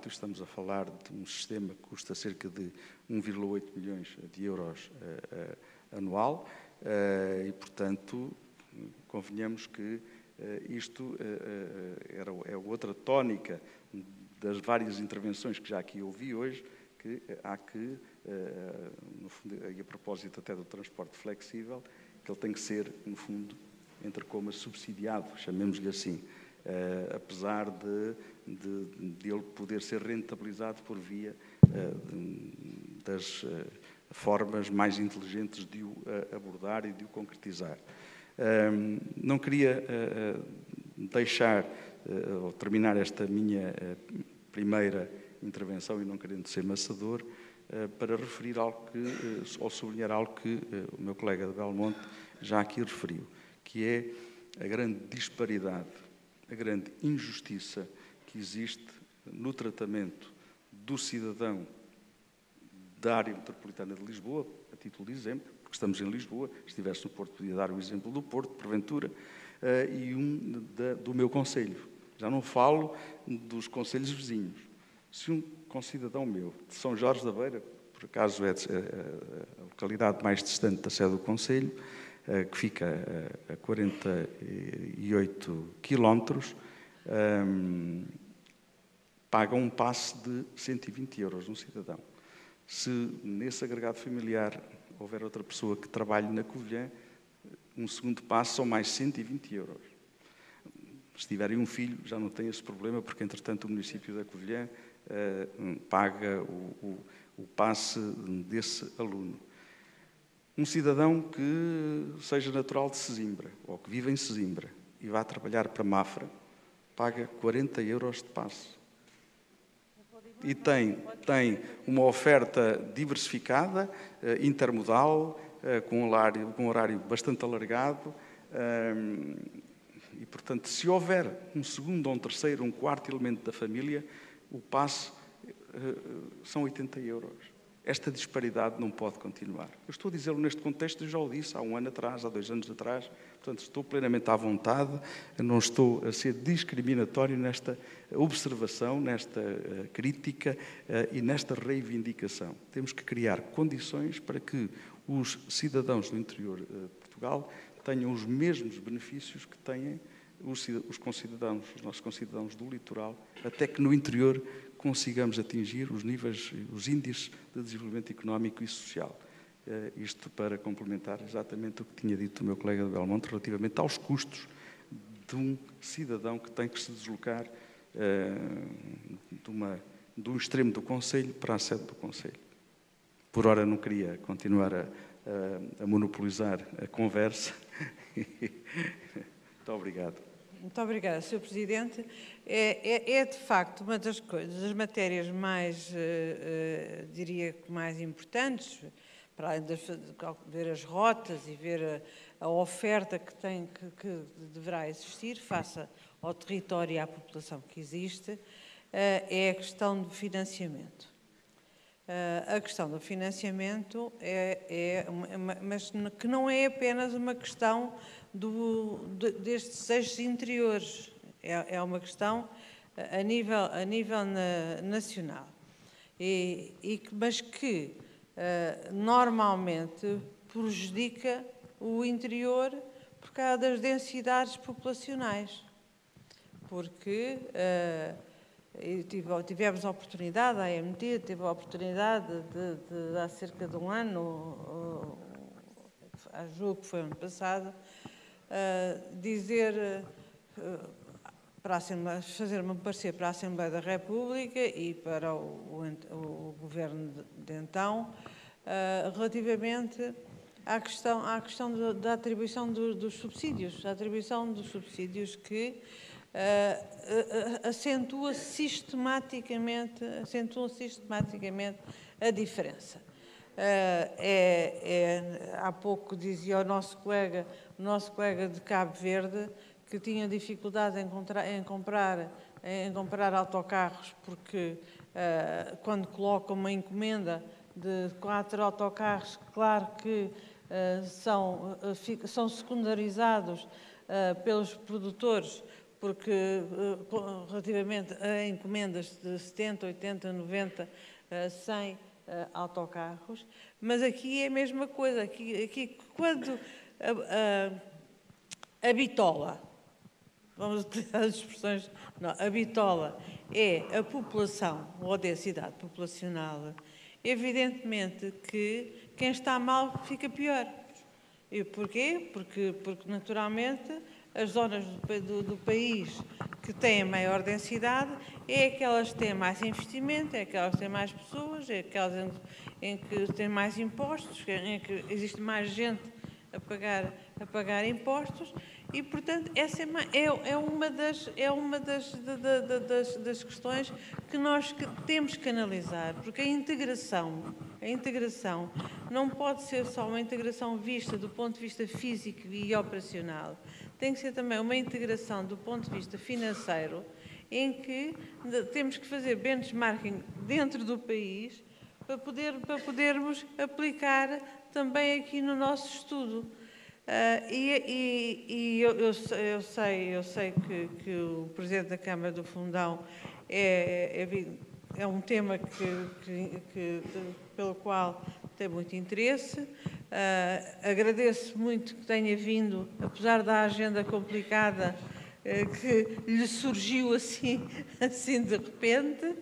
estamos a falar de um sistema que custa cerca de 1,8 milhões de euros anual e, portanto, convenhamos que isto é outra tónica das várias intervenções que já aqui ouvi hoje, que há que, no fundo, e a propósito até do transporte flexível, que ele tem que ser, no fundo, entre comas, subsidiado, chamemos-lhe assim, apesar de ele poder ser rentabilizado por via das formas mais inteligentes de o abordar e de o concretizar. Não queria deixar, ou terminar esta minha primeira intervenção, e não querendo ser maçador, para referir algo ou sublinhar algo que o meu colega de Belmonte já aqui referiu, que é a grande disparidade, a grande injustiça que existe no tratamento do cidadão da área metropolitana de Lisboa, a título de exemplo, porque estamos em Lisboa, se estivesse no Porto podia dar o exemplo do Porto, porventura, e do meu concelho. Já não falo dos concelhos vizinhos. Se um concidadão meu, de São Jorge da Beira, por acaso é a localidade mais distante da sede do concelho, que fica a 48 quilómetros, paga um passe de 120 euros um cidadão. Se nesse agregado familiar houver outra pessoa que trabalhe na Covilhã, um segundo passo são mais 120 euros. Se tiverem um filho, já não tem esse problema, porque, entretanto, o município da Covilhã paga o passe desse aluno. Um cidadão que seja natural de Sesimbra, ou que vive em Sesimbra, e vá trabalhar para Mafra, paga 40 euros de passe. E tem uma oferta diversificada, intermodal, com um horário bastante alargado, e, portanto, se houver um segundo, um terceiro, um quarto elemento da família, o passe são 80 euros. Esta disparidade não pode continuar. Eu estou a dizê-lo neste contexto, eu já o disse há um ano atrás, há 2 anos atrás, portanto, estou plenamente à vontade, não estou a ser discriminatório nesta observação, nesta crítica e nesta reivindicação. Temos que criar condições para que os cidadãos do interior de Portugal tenham os mesmos benefícios que têm os nossos concidadãos do litoral, até que no interior consigamos atingir os níveis, os índices de desenvolvimento económico e social. Isto para complementar exatamente o que tinha dito o meu colega de Belmonte relativamente aos custos de um cidadão que tem que se deslocar de um extremo do concelho para a sede do concelho. Por ora não queria continuar a monopolizar a conversa. Muito obrigado. Muito obrigada, Sr. Presidente. É de facto uma das coisas, das matérias mais, diria que mais importantes, para além de ver as rotas e ver a oferta que deverá existir face ao território e à população que existe, é a questão do financiamento. A questão do financiamento mas que não é apenas uma questão destes eixos interiores, é uma questão a nível nacional, mas que normalmente prejudica o interior por causa das densidades populacionais, porque tivemos a oportunidade, a AMT teve a oportunidade de há cerca de um ano, julgo que foi ano passado, dizer para a Assembleia, fazer-me parecer para a Assembleia da República e para o Governo de então, relativamente à questão da atribuição dos subsídios, a atribuição dos subsídios que acentua sistematicamente a diferença. Há pouco dizia o nosso colega de Cabo Verde que tinha dificuldade em comprar autocarros porque quando coloca uma encomenda de 4 autocarros, claro que são secundarizados pelos produtores, porque relativamente a encomendas de 70, 80, 90, 100 autocarros, mas aqui é a mesma coisa. Aqui quando a bitola, vamos utilizar as expressões, não, a bitola é a população ou a densidade populacional, evidentemente que quem está mal fica pior. E porquê? Porque naturalmente as zonas do país que têm maior densidade é aquelas que têm mais investimento, é aquelas que têm mais pessoas, é aquelas em que têm mais impostos, em que existe mais gente a pagar impostos e, portanto, essa é uma das questões que nós temos que analisar, porque a integração não pode ser só uma integração vista do ponto de vista físico e operacional, tem que ser também uma integração do ponto de vista financeiro, em que temos que fazer benchmarking dentro do país para podermos aplicar também aqui no nosso estudo. Eu sei que o Presidente da Câmara do Fundão é um tema pelo qual tem muito interesse. Agradeço muito que tenha vindo, apesar da agenda complicada que lhe surgiu assim de repente.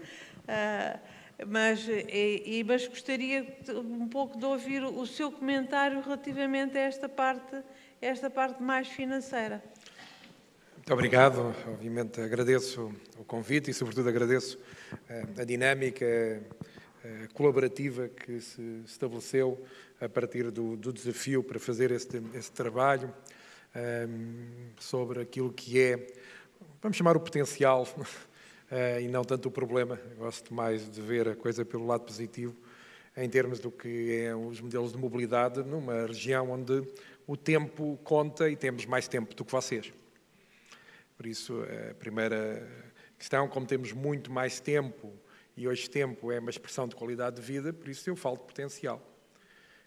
Mas gostaria um pouco de ouvir o seu comentário relativamente a esta parte mais financeira. Muito obrigado. Obviamente agradeço o convite e, sobretudo, agradeço a dinâmica colaborativa que se estabeleceu a partir do desafio para fazer este trabalho sobre aquilo que é, vamos chamar o potencial, e não tanto o problema. Eu gosto mais de ver a coisa pelo lado positivo, em termos do que é os modelos de mobilidade numa região onde o tempo conta e temos mais tempo do que vocês. Por isso, a primeira questão, como temos muito mais tempo, e hoje tempo é uma expressão de qualidade de vida, por isso eu falo de potencial.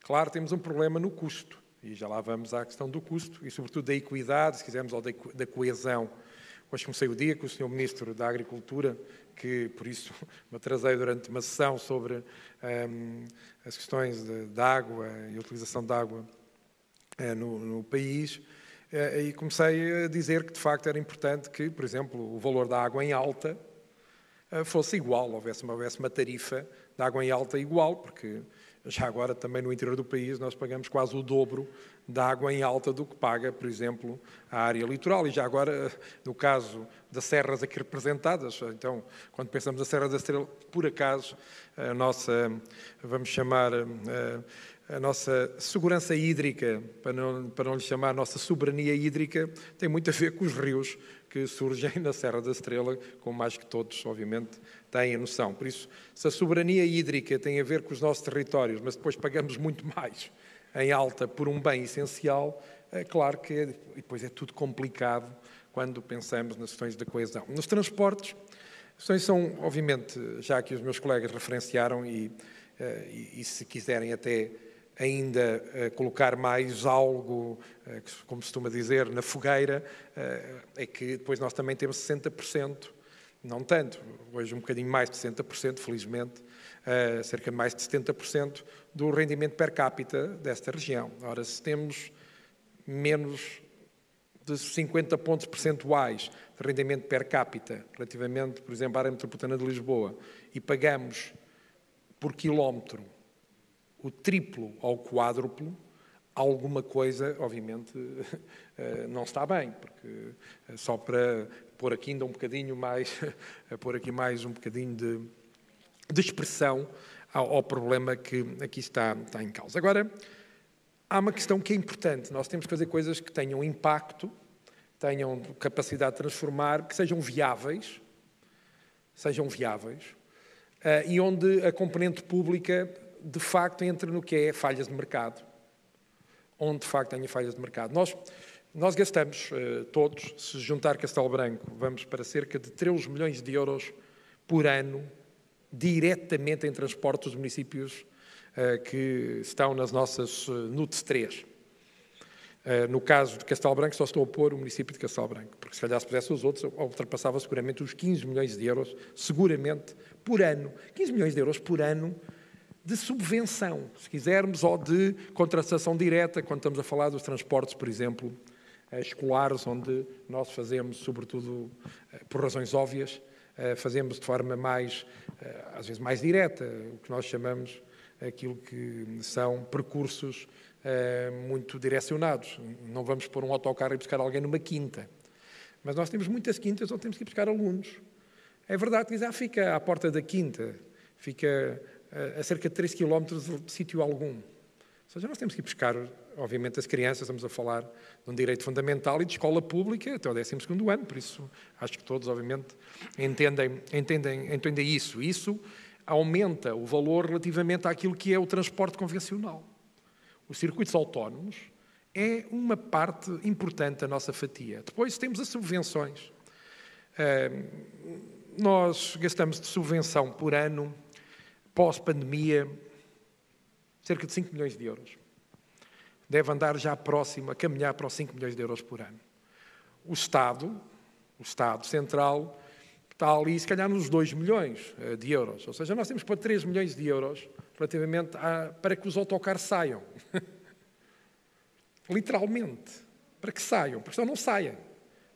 Claro, temos um problema no custo, e já lá vamos à questão do custo, e sobretudo da equidade, se quisermos, ou da coesão. Hoje comecei o dia com o Sr. Ministro da Agricultura, que, por isso, me atrasei durante uma sessão sobre as questões de água e utilização de água no país, e comecei a dizer que, de facto, era importante que, por exemplo, o valor da água em alta fosse igual, houvesse uma tarifa de água em alta igual, porque já agora também no interior do país nós pagamos quase o dobro da água em alta do que paga, por exemplo, a área litoral. E já agora, no caso das serras aqui representadas, então, quando pensamos na Serra da Estrela, por acaso, a nossa, vamos chamar, a nossa segurança hídrica, para não lhe chamar a nossa soberania hídrica, tem muito a ver com os rios que surgem na Serra da Estrela, como mais que todos, obviamente, têm a noção. Por isso, se a soberania hídrica tem a ver com os nossos territórios, mas depois pagamos muito mais em alta por um bem essencial, é claro que depois é tudo complicado quando pensamos nas questões da coesão. Nos transportes, as questões são, obviamente, já que os meus colegas referenciaram e se quiserem até ainda colocar mais algo, como se costuma dizer, na fogueira, é que depois nós também temos 60%, não tanto, hoje um bocadinho mais de 60%, felizmente, cerca de mais de 70% do rendimento per capita desta região. Ora, se temos menos de 50 pontos percentuais de rendimento per capita, relativamente, por exemplo, à área metropolitana de Lisboa, e pagamos por quilómetro o triplo ou o quádruplo, alguma coisa, obviamente, não está bem, porque só para pôr aqui ainda um bocadinho mais, pôr aqui mais um bocadinho de expressão ao problema que aqui está em causa. Agora, há uma questão que é importante. Nós temos que fazer coisas que tenham impacto, tenham capacidade de transformar, que sejam viáveis, e onde a componente pública, de facto, entre no que é falhas de mercado. Onde, de facto, tenha falhas de mercado. Nós gastamos todos, se juntar Castelo Branco, vamos para cerca de 13 milhões de euros por ano, diretamente em transportes dos municípios que estão nas nossas NUTS 3. No caso de Castelo Branco, só estou a pôr o município de Castelo Branco, porque se calhar se pusesse os outros, ultrapassava seguramente os 15 milhões de euros, seguramente, por ano. 15 milhões de euros por ano de subvenção, se quisermos, ou de contratação direta, quando estamos a falar dos transportes, por exemplo, escolares, onde nós fazemos, sobretudo, por razões óbvias, fazemos de forma mais, às vezes mais direta, o que nós chamamos aquilo que são percursos muito direcionados. Não vamos pôr um autocarro e buscar alguém numa quinta. Mas nós temos muitas quintas onde temos que ir buscar alunos. É verdade que fica à porta da quinta, fica a cerca de 3 km de sítio algum. Ou seja, nós temos que ir buscar, obviamente, as crianças, estamos a falar de um direito fundamental e de escola pública até o 12º ano, por isso acho que todos, obviamente, entendem isso. Isso aumenta o valor relativamente àquilo que é o transporte convencional. Os circuitos autónomos é uma parte importante da nossa fatia. Depois temos as subvenções. Nós gastamos de subvenção por ano, pós-pandemia, cerca de 5 milhões de euros. Deve andar já próximo, a caminhar para os 5 milhões de euros por ano. O Estado Central, está ali, se calhar, nos 2 milhões de euros. Ou seja, nós temos que pôr 3 milhões de euros relativamente para que os autocarros saiam. Literalmente. Para que saiam. Porque senão não saem.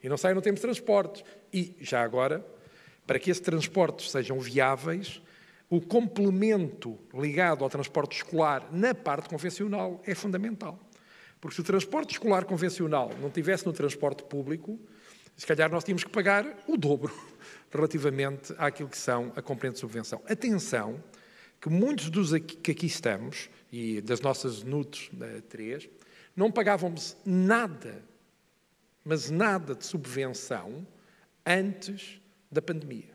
E não saem, não temos transportes. E, já agora, para que esses transportes sejam viáveis, o complemento ligado ao transporte escolar na parte convencional é fundamental. Porque se o transporte escolar convencional não estivesse no transporte público, se calhar nós tínhamos que pagar o dobro relativamente àquilo que são a componente de subvenção. Atenção, que muitos dos que aqui estamos, e das nossas NUTs 3, não pagávamos nada, mas nada de subvenção antes da pandemia.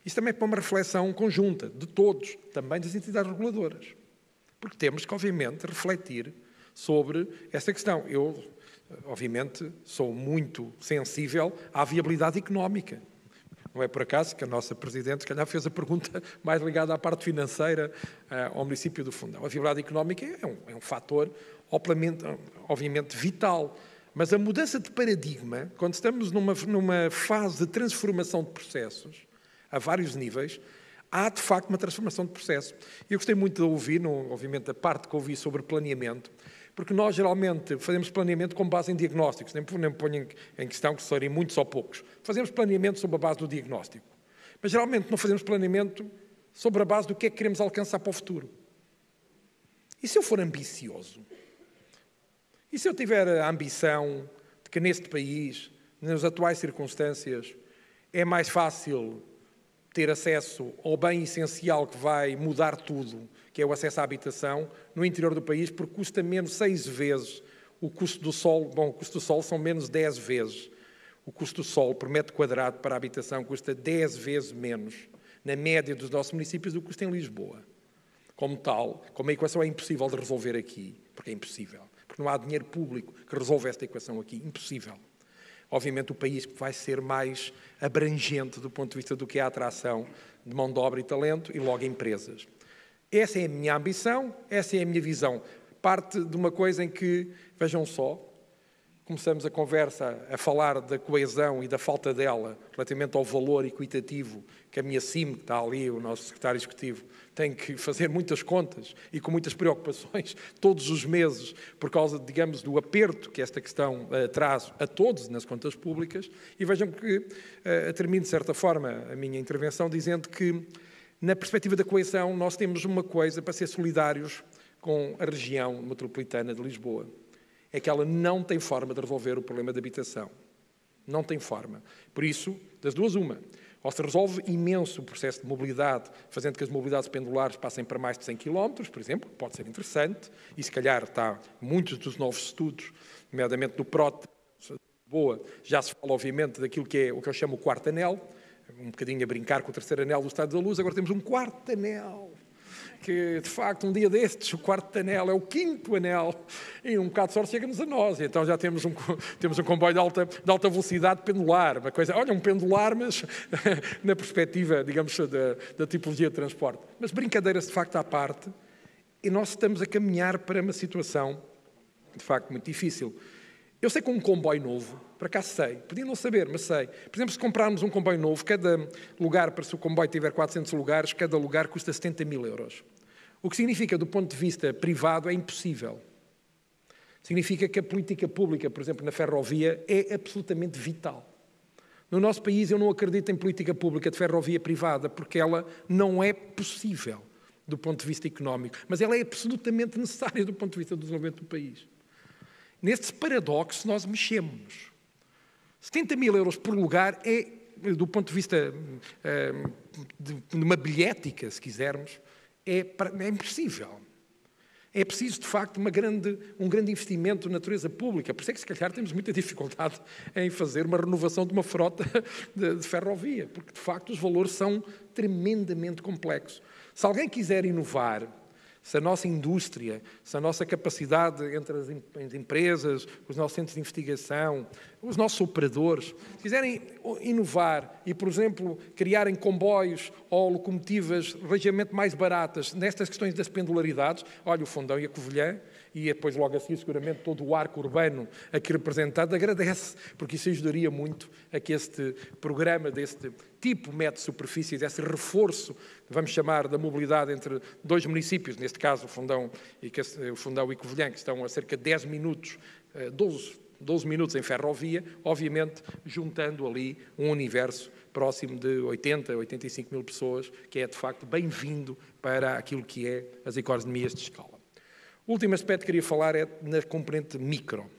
Isso também é para uma reflexão conjunta de todos, também das entidades reguladoras. Porque temos que, obviamente, refletir sobre esta questão. Eu, obviamente, sou muito sensível à viabilidade económica. Não é por acaso que a nossa Presidente, se calhar, fez a pergunta mais ligada à parte financeira ao município do Fundão. A viabilidade económica é um fator, obviamente, vital. Mas a mudança de paradigma, quando estamos numa fase de transformação de processos, a vários níveis, há, de facto, uma transformação de processo. Eu gostei muito de ouvir, obviamente, a parte que ouvi sobre planeamento, porque nós, geralmente, fazemos planeamento com base em diagnósticos, nem me ponho em questão que serem muitos ou poucos. Fazemos planeamento sobre a base do diagnóstico. Mas, geralmente, não fazemos planeamento sobre a base do que é que queremos alcançar para o futuro. E se eu for ambicioso? E se eu tiver a ambição de que, neste país, nas atuais circunstâncias, é mais fácil ter acesso ao bem essencial que vai mudar tudo, que é o acesso à habitação, no interior do país, porque custa menos 6 vezes o custo do solo. Bom, o custo do solo são menos 10 vezes. O custo do solo por metro quadrado para a habitação custa 10 vezes menos, na média dos nossos municípios, do que custa em Lisboa. Como tal, como a equação é impossível de resolver aqui, porque é impossível, porque não há dinheiro público que resolva esta equação aqui, impossível. Obviamente o país vai ser mais abrangente do ponto de vista do que é a atração de mão de obra e talento e logo empresas. Essa é a minha ambição, essa é a minha visão. Parte de uma coisa em que, vejam só, começamos a conversa a falar da coesão e da falta dela relativamente ao valor equitativo que a minha CIM, que está ali, o nosso secretário executivo, tem que fazer muitas contas e com muitas preocupações todos os meses por causa, digamos, do aperto que esta questão traz a todos nas contas públicas. E vejam que termino, de certa forma, a minha intervenção dizendo que, na perspectiva da coesão, nós temos uma coisa para ser solidários com a região metropolitana de Lisboa. É que ela não tem forma de resolver o problema da habitação. Não tem forma. Por isso, das duas, uma. Ou se resolve imenso o processo de mobilidade, fazendo que as mobilidades pendulares passem para mais de 100 km, por exemplo, pode ser interessante, e se calhar está muitos dos novos estudos, nomeadamente do PROT, Boa, já se fala, obviamente, daquilo que é o que eu chamo o quarto anel, um bocadinho a brincar com o terceiro anel do Estado da Luz, agora temos um quarto anel, que, de facto, um dia destes, o quarto anel é o quinto anel, e um bocado de sorte chega-nos a nós. Então já temos um comboio de alta velocidade pendular, uma coisa, olha, um pendular, mas na perspectiva, digamos, da tipologia de transporte. Mas brincadeiras, de facto, à parte, e nós estamos a caminhar para uma situação, de facto, muito difícil. Eu sei que um comboio novo, por acaso sei, podia não saber, mas sei. Por exemplo, se comprarmos um comboio novo, cada lugar, para se o comboio tiver 400 lugares, cada lugar custa 70 mil euros. O que significa, do ponto de vista privado, é impossível. Significa que a política pública, por exemplo, na ferrovia, é absolutamente vital. No nosso país, eu não acredito em política pública de ferrovia privada, porque ela não é possível do ponto de vista económico, mas ela é absolutamente necessária do ponto de vista do desenvolvimento do país. Neste paradoxo, nós mexemos. 70 mil euros por lugar é, do ponto de vista de uma bilhética, se quisermos, é impossível. É preciso, de facto, um grande investimento de natureza pública. Por isso é que, se calhar, temos muita dificuldade em fazer uma renovação de uma frota de ferrovia, porque, de facto, os valores são tremendamente complexos. Se alguém quiser inovar, se a nossa indústria, se a nossa capacidade entre as empresas, os nossos centros de investigação, os nossos operadores, se quiserem inovar e, por exemplo, criarem comboios ou locomotivas relativamente mais baratas nestas questões das pendularidades, olha, o Fundão e a Covilhã, e depois logo a seguir seguramente todo o arco urbano aqui representado, agradece, porque isso ajudaria muito a que este programa deste tipo mede superfície, desse reforço, vamos chamar, da mobilidade entre dois municípios, neste caso o Fundão e Covilhã, que estão a cerca de 10 minutos, 12, 12 minutos em ferrovia, obviamente juntando ali um universo próximo de 80, 85 mil pessoas, que é de facto bem-vindo para aquilo que é as economias de escala. O último aspecto que queria falar é na componente micro.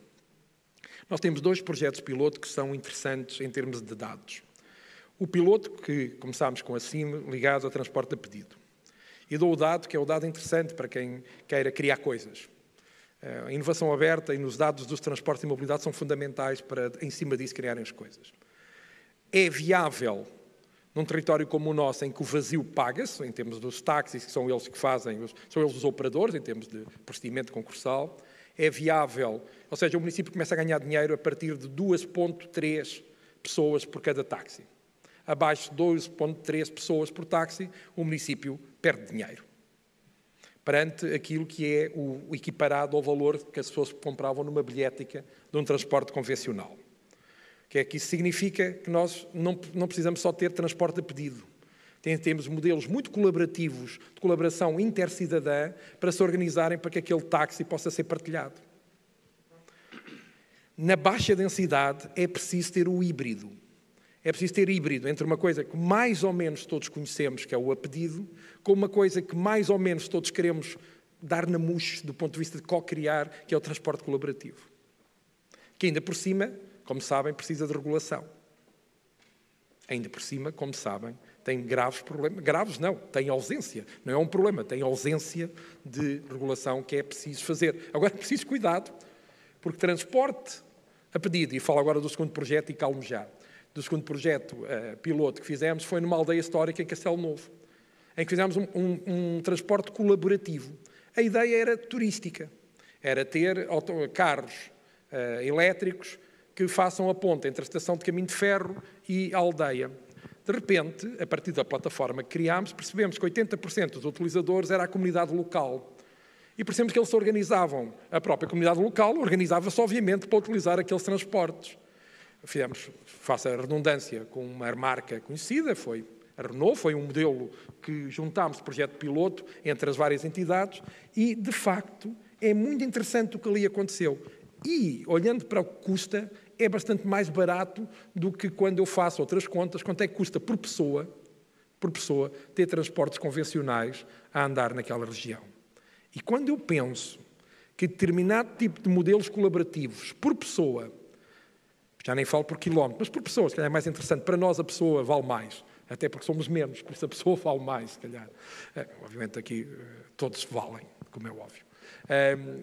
Nós temos 2 projetos piloto que são interessantes em termos de dados. O piloto, que começámos com a CIM, ligado ao transporte a pedido. E dou o dado, que é o dado interessante para quem queira criar coisas. A inovação aberta e nos dados dos transportes e mobilidade são fundamentais para, em cima disso, criarem as coisas. É viável, num território como o nosso, em que o vazio paga-se, em termos dos táxis, que são eles que fazem, são eles os operadores, em termos de procedimento concursal, é viável, ou seja, o município começa a ganhar dinheiro a partir de 2,3 pessoas por cada táxi. Abaixo de 2,3 pessoas por táxi, o município perde dinheiro. Perante aquilo que é o equiparado ao valor que as pessoas compravam numa bilhética de um transporte convencional. O que é que isso significa? Que nós não precisamos só ter transporte a pedido. Temos modelos muito colaborativos, de colaboração intercidadã, para se organizarem para que aquele táxi possa ser partilhado. Na baixa densidade é preciso ter o híbrido. É preciso ter híbrido entre uma coisa que mais ou menos todos conhecemos, que é o a pedido, com uma coisa que mais ou menos todos queremos dar na mousse do ponto de vista de co-criar, que é o transporte colaborativo. Que ainda por cima, como sabem, precisa de regulação. Ainda por cima, como sabem, tem graves problemas. Graves não, tem ausência. Não é um problema, tem ausência de regulação que é preciso fazer. Agora é preciso cuidado, porque transporte a pedido, e falo agora do segundo projeto e calmo já, do segundo projeto piloto que fizemos, foi numa aldeia histórica em Castelo Novo, em que fizemos um transporte colaborativo. A ideia era turística, era ter carros elétricos que façam a ponte entre a estação de caminho de ferro e a aldeia. De repente, a partir da plataforma que criámos, percebemos que 80% dos utilizadores era a comunidade local. E percebemos que eles se organizavam. A própria comunidade local organizava-se, obviamente, para utilizar aqueles transportes. Fizemos, faça a redundância, com uma marca conhecida, foi a Renault, foi um modelo que juntámos de projeto piloto entre as várias entidades e, de facto, é muito interessante o que ali aconteceu. E, olhando para o que custa, é bastante mais barato do que quando eu faço outras contas, quanto é que custa por pessoa, ter transportes convencionais a andar naquela região. E quando eu penso que determinado tipo de modelos colaborativos, por pessoa, já nem falo por quilómetro, mas por pessoa, se calhar é mais interessante, para nós a pessoa vale mais, até porque somos menos, por isso a pessoa vale mais, se calhar. Obviamente aqui todos valem, como é óbvio.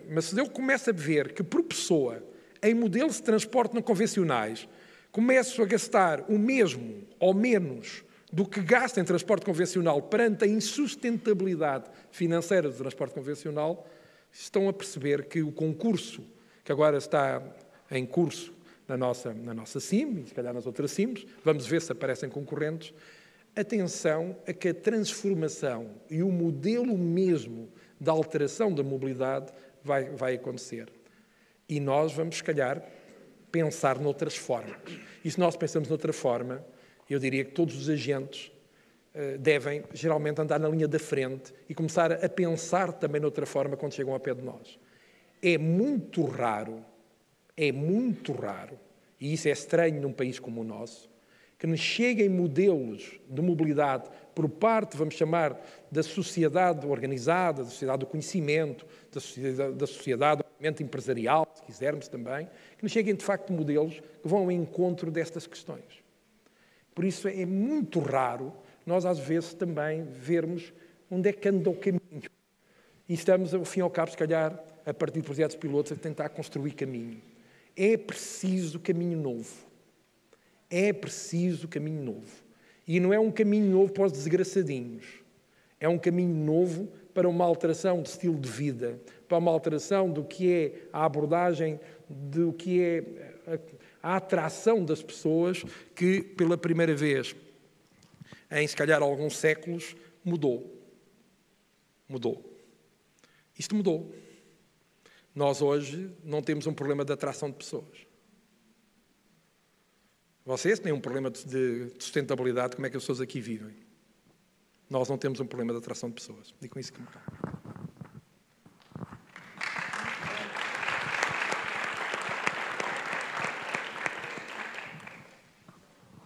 Mas se eu começo a ver que por pessoa, em modelos de transporte não convencionais, começo a gastar o mesmo ou menos do que gasta em transporte convencional perante a insustentabilidade financeira do transporte convencional, estão a perceber que o concurso, que agora está em curso na nossa CIM, e se calhar nas outras CIMs, vamos ver se aparecem concorrentes, atenção a que a transformação e o modelo mesmo da alteração da mobilidade vai acontecer. E nós vamos, se calhar, pensar noutras formas. E se nós pensamos noutra forma, eu diria que todos os agentes devem, geralmente, andar na linha da frente e começar a pensar também noutra forma quando chegam ao pé de nós. É muito raro, e isso é estranho num país como o nosso, que nos cheguem modelos de mobilidade por parte, vamos chamar, da sociedade organizada, da sociedade do conhecimento, da sociedade empresarial, se quisermos também, que nos cheguem, de facto, modelos que vão ao encontro destas questões. Por isso é muito raro nós, às vezes, também vermos onde é que anda o caminho. E estamos, ao fim e ao cabo, se calhar, a partir de projetos pilotos, a tentar construir caminho. É preciso caminho novo. É preciso caminho novo. E não é um caminho novo para os desgraçadinhos. É um caminho novo para uma alteração de estilo de vida, para uma alteração do que é a abordagem, do que é a atração das pessoas que, pela primeira vez, em se calhar alguns séculos, mudou. Isto mudou. Nós hoje não temos um problema de atração de pessoas. Vocês têm um problema de sustentabilidade, como é que as pessoas aqui vivem. Nós não temos um problema de atração de pessoas. E com isso que me toca.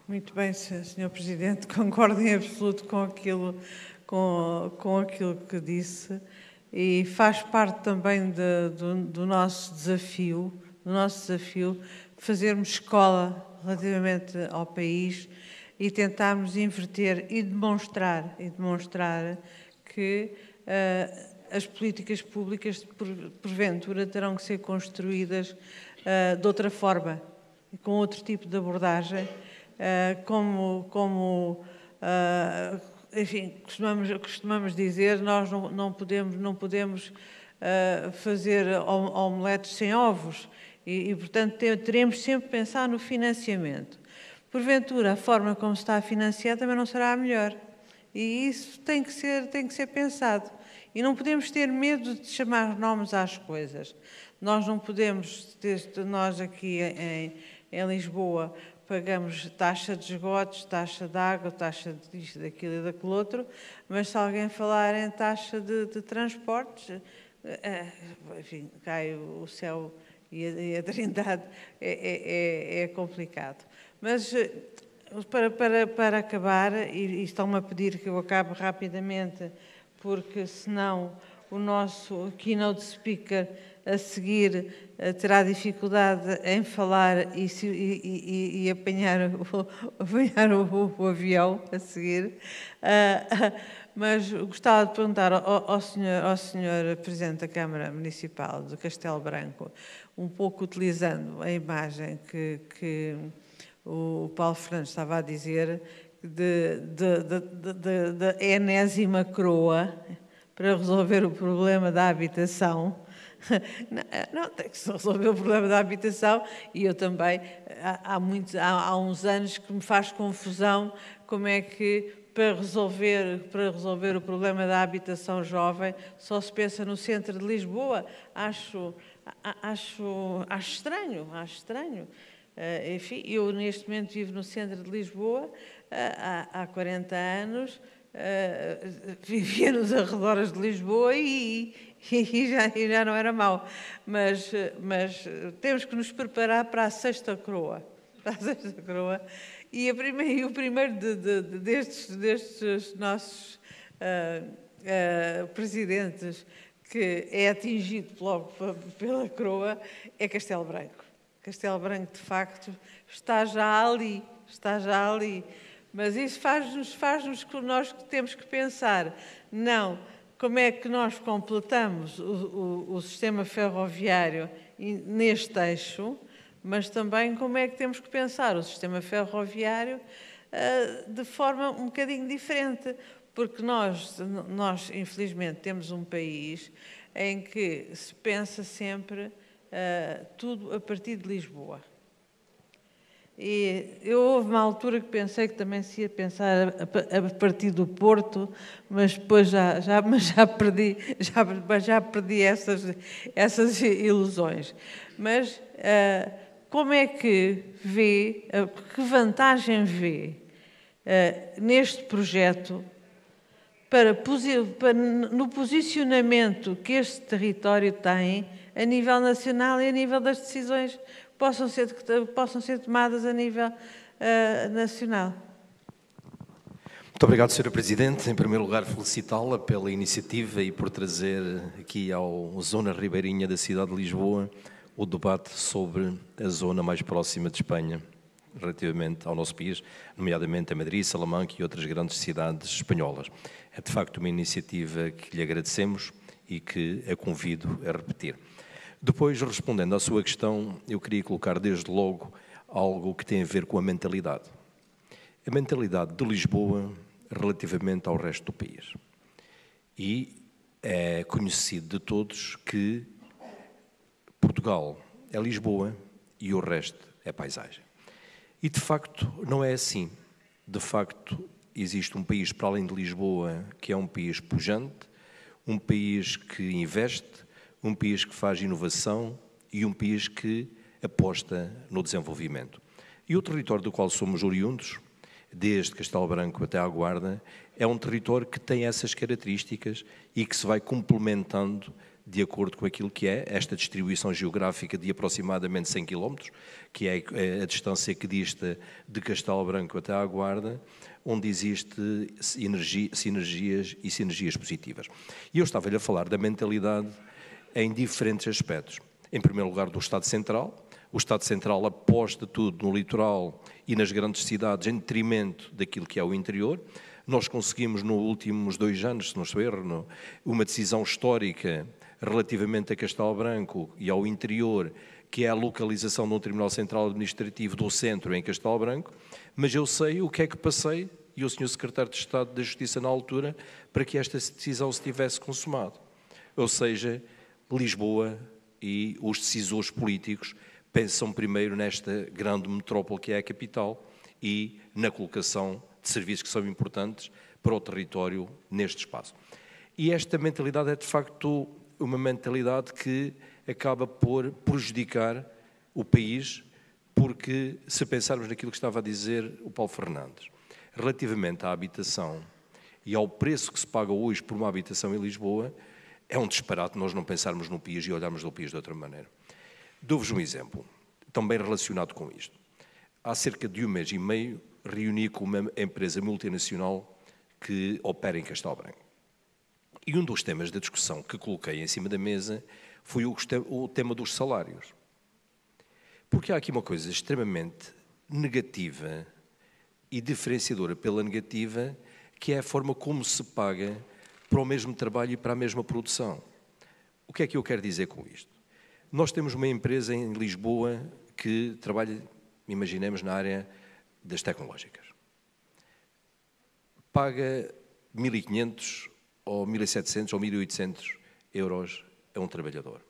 Muito bem, Sr. Presidente, concordo em absoluto com aquilo que disse e faz parte também do nosso desafio, fazermos escola relativamente ao país e tentarmos inverter e demonstrar que as políticas públicas, porventura, terão que ser construídas de outra forma e com outro tipo de abordagem, enfim, costumamos dizer, nós não podemos fazer omeletes sem ovos e portanto, teremos sempre que pensar no financiamento. Porventura, a forma como se está a financiar também não será a melhor. E isso tem que ser pensado. E não podemos ter medo de chamar nomes às coisas. Nós não podemos, nós aqui em Lisboa, pagamos taxa de esgotos, taxa de água, taxa disto, daquilo e daquele outro, mas se alguém falar em taxa de transportes, enfim, cai o céu e a trindade, é complicado. Mas para acabar, e estão-me a pedir que eu acabe rapidamente, porque senão o nosso keynote speaker a seguir terá dificuldade em falar e apanhar o avião a seguir. Mas gostava de perguntar ao senhor Presidente da Câmara Municipal de Castelo Branco, um pouco utilizando a imagem que o Paulo Fernandes estava a dizer, da enésima coroa para resolver o problema da habitação. Não, tem que se resolver o problema da habitação e eu também, há uns anos que me faz confusão como é que para resolver o problema da habitação jovem só se pensa no centro de Lisboa. Acho estranho. Enfim, eu neste momento vivo no centro de Lisboa há 40 anos, vivia nos arredores de Lisboa e já não era mau. Mas temos que nos preparar para a sexta coroa. E o primeiro destes nossos presidentes que é atingido logo pela coroa é Castelo Branco. Castelo Branco, de facto, está já ali. Mas isso faz-nos que nós temos que pensar, não, como é que nós completamos o sistema ferroviário neste eixo, mas também como é que temos que pensar o sistema ferroviário de forma um bocadinho diferente, porque nós, infelizmente, temos um país em que se pensa sempre tudo a partir de Lisboa. E houve uma altura que pensei que também se ia pensar a partir do Porto, mas depois já perdi essas ilusões. Mas como é que vê, que vantagem vê neste projeto no posicionamento que este território tem a nível nacional e a nível das decisões que possam ser tomadas a nível nacional? Muito obrigado, Sra. Presidente. Em primeiro lugar, felicitá-la pela iniciativa e por trazer aqui à zona ribeirinha da cidade de Lisboa o debate sobre a zona mais próxima de Espanha, relativamente ao nosso país, nomeadamente a Madrid, Salamanca e outras grandes cidades espanholas. É, de facto, uma iniciativa que lhe agradecemos e que a convido a repetir. Depois, respondendo à sua questão, eu queria colocar desde logo algo que tem a ver com a mentalidade. A mentalidade de Lisboa relativamente ao resto do país. E é conhecido de todos que Portugal é Lisboa e o resto é paisagem. E, de facto, não é assim. De facto, existe um país para além de Lisboa que é um país pujante, um país que investe, um país que faz inovação e um país que aposta no desenvolvimento. E o território do qual somos oriundos, desde Castelo Branco até à Guarda, é um território que tem essas características e que se vai complementando de acordo com aquilo que é esta distribuição geográfica de aproximadamente 100 km, que é a distância que dista de Castelo Branco até à Guarda, onde existe sinergias positivas. E eu estava-lhe a falar da mentalidade em diferentes aspectos. Em primeiro lugar, do Estado Central. O Estado Central aposta tudo no litoral e nas grandes cidades em detrimento daquilo que é o interior. Nós conseguimos, nos últimos 2 anos, se não estou erro, uma decisão histórica relativamente a Castelo Branco e ao interior, que é a localização de um Tribunal Central Administrativo do centro em Castelo Branco, mas eu sei o que é que passei, e o Sr. Secretário de Estado da Justiça na altura, para que esta decisão se tivesse consumado. Ou seja, Lisboa e os decisores políticos pensam primeiro nesta grande metrópole que é a capital e na colocação de serviços que são importantes para o território neste espaço. E esta mentalidade é, de facto, uma mentalidade que acaba por prejudicar o país, porque se pensarmos naquilo que estava a dizer o Paulo Fernandes, relativamente à habitação e ao preço que se paga hoje por uma habitação em Lisboa, é um disparate nós não pensarmos no PIS e olharmos no PIS de outra maneira. Dou-vos um exemplo, também relacionado com isto. Há cerca de 1 mês e meio, reuni com uma empresa multinacional que opera em Castelo Branco. E um dos temas da discussão que coloquei em cima da mesa foi o tema dos salários. Porque há aqui uma coisa extremamente negativa e diferenciadora pela negativa, que é a forma como se paga para o mesmo trabalho e para a mesma produção. O que é que eu quero dizer com isto? Nós temos uma empresa em Lisboa que trabalha, imaginemos, na área das tecnológicas. Paga 1.500 ou 1.700 ou 1.800 euros a um trabalhador.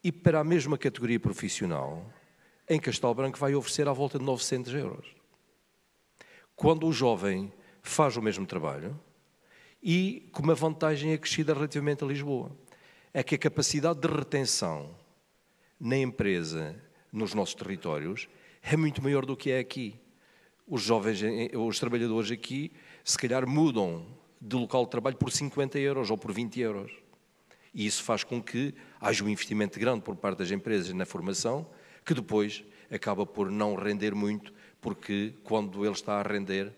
E para a mesma categoria profissional, em Castelo Branco vai oferecer à volta de 900 euros. Quando o jovem faz o mesmo trabalho e com uma vantagem acrescida relativamente a Lisboa, é que a capacidade de retenção na empresa, nos nossos territórios, é muito maior do que é aqui. Os jovens, os trabalhadores aqui, se calhar mudam de local de trabalho por 50 euros ou por 20 euros. E isso faz com que haja um investimento grande por parte das empresas na formação, que depois acaba por não render muito, porque quando ele está a render,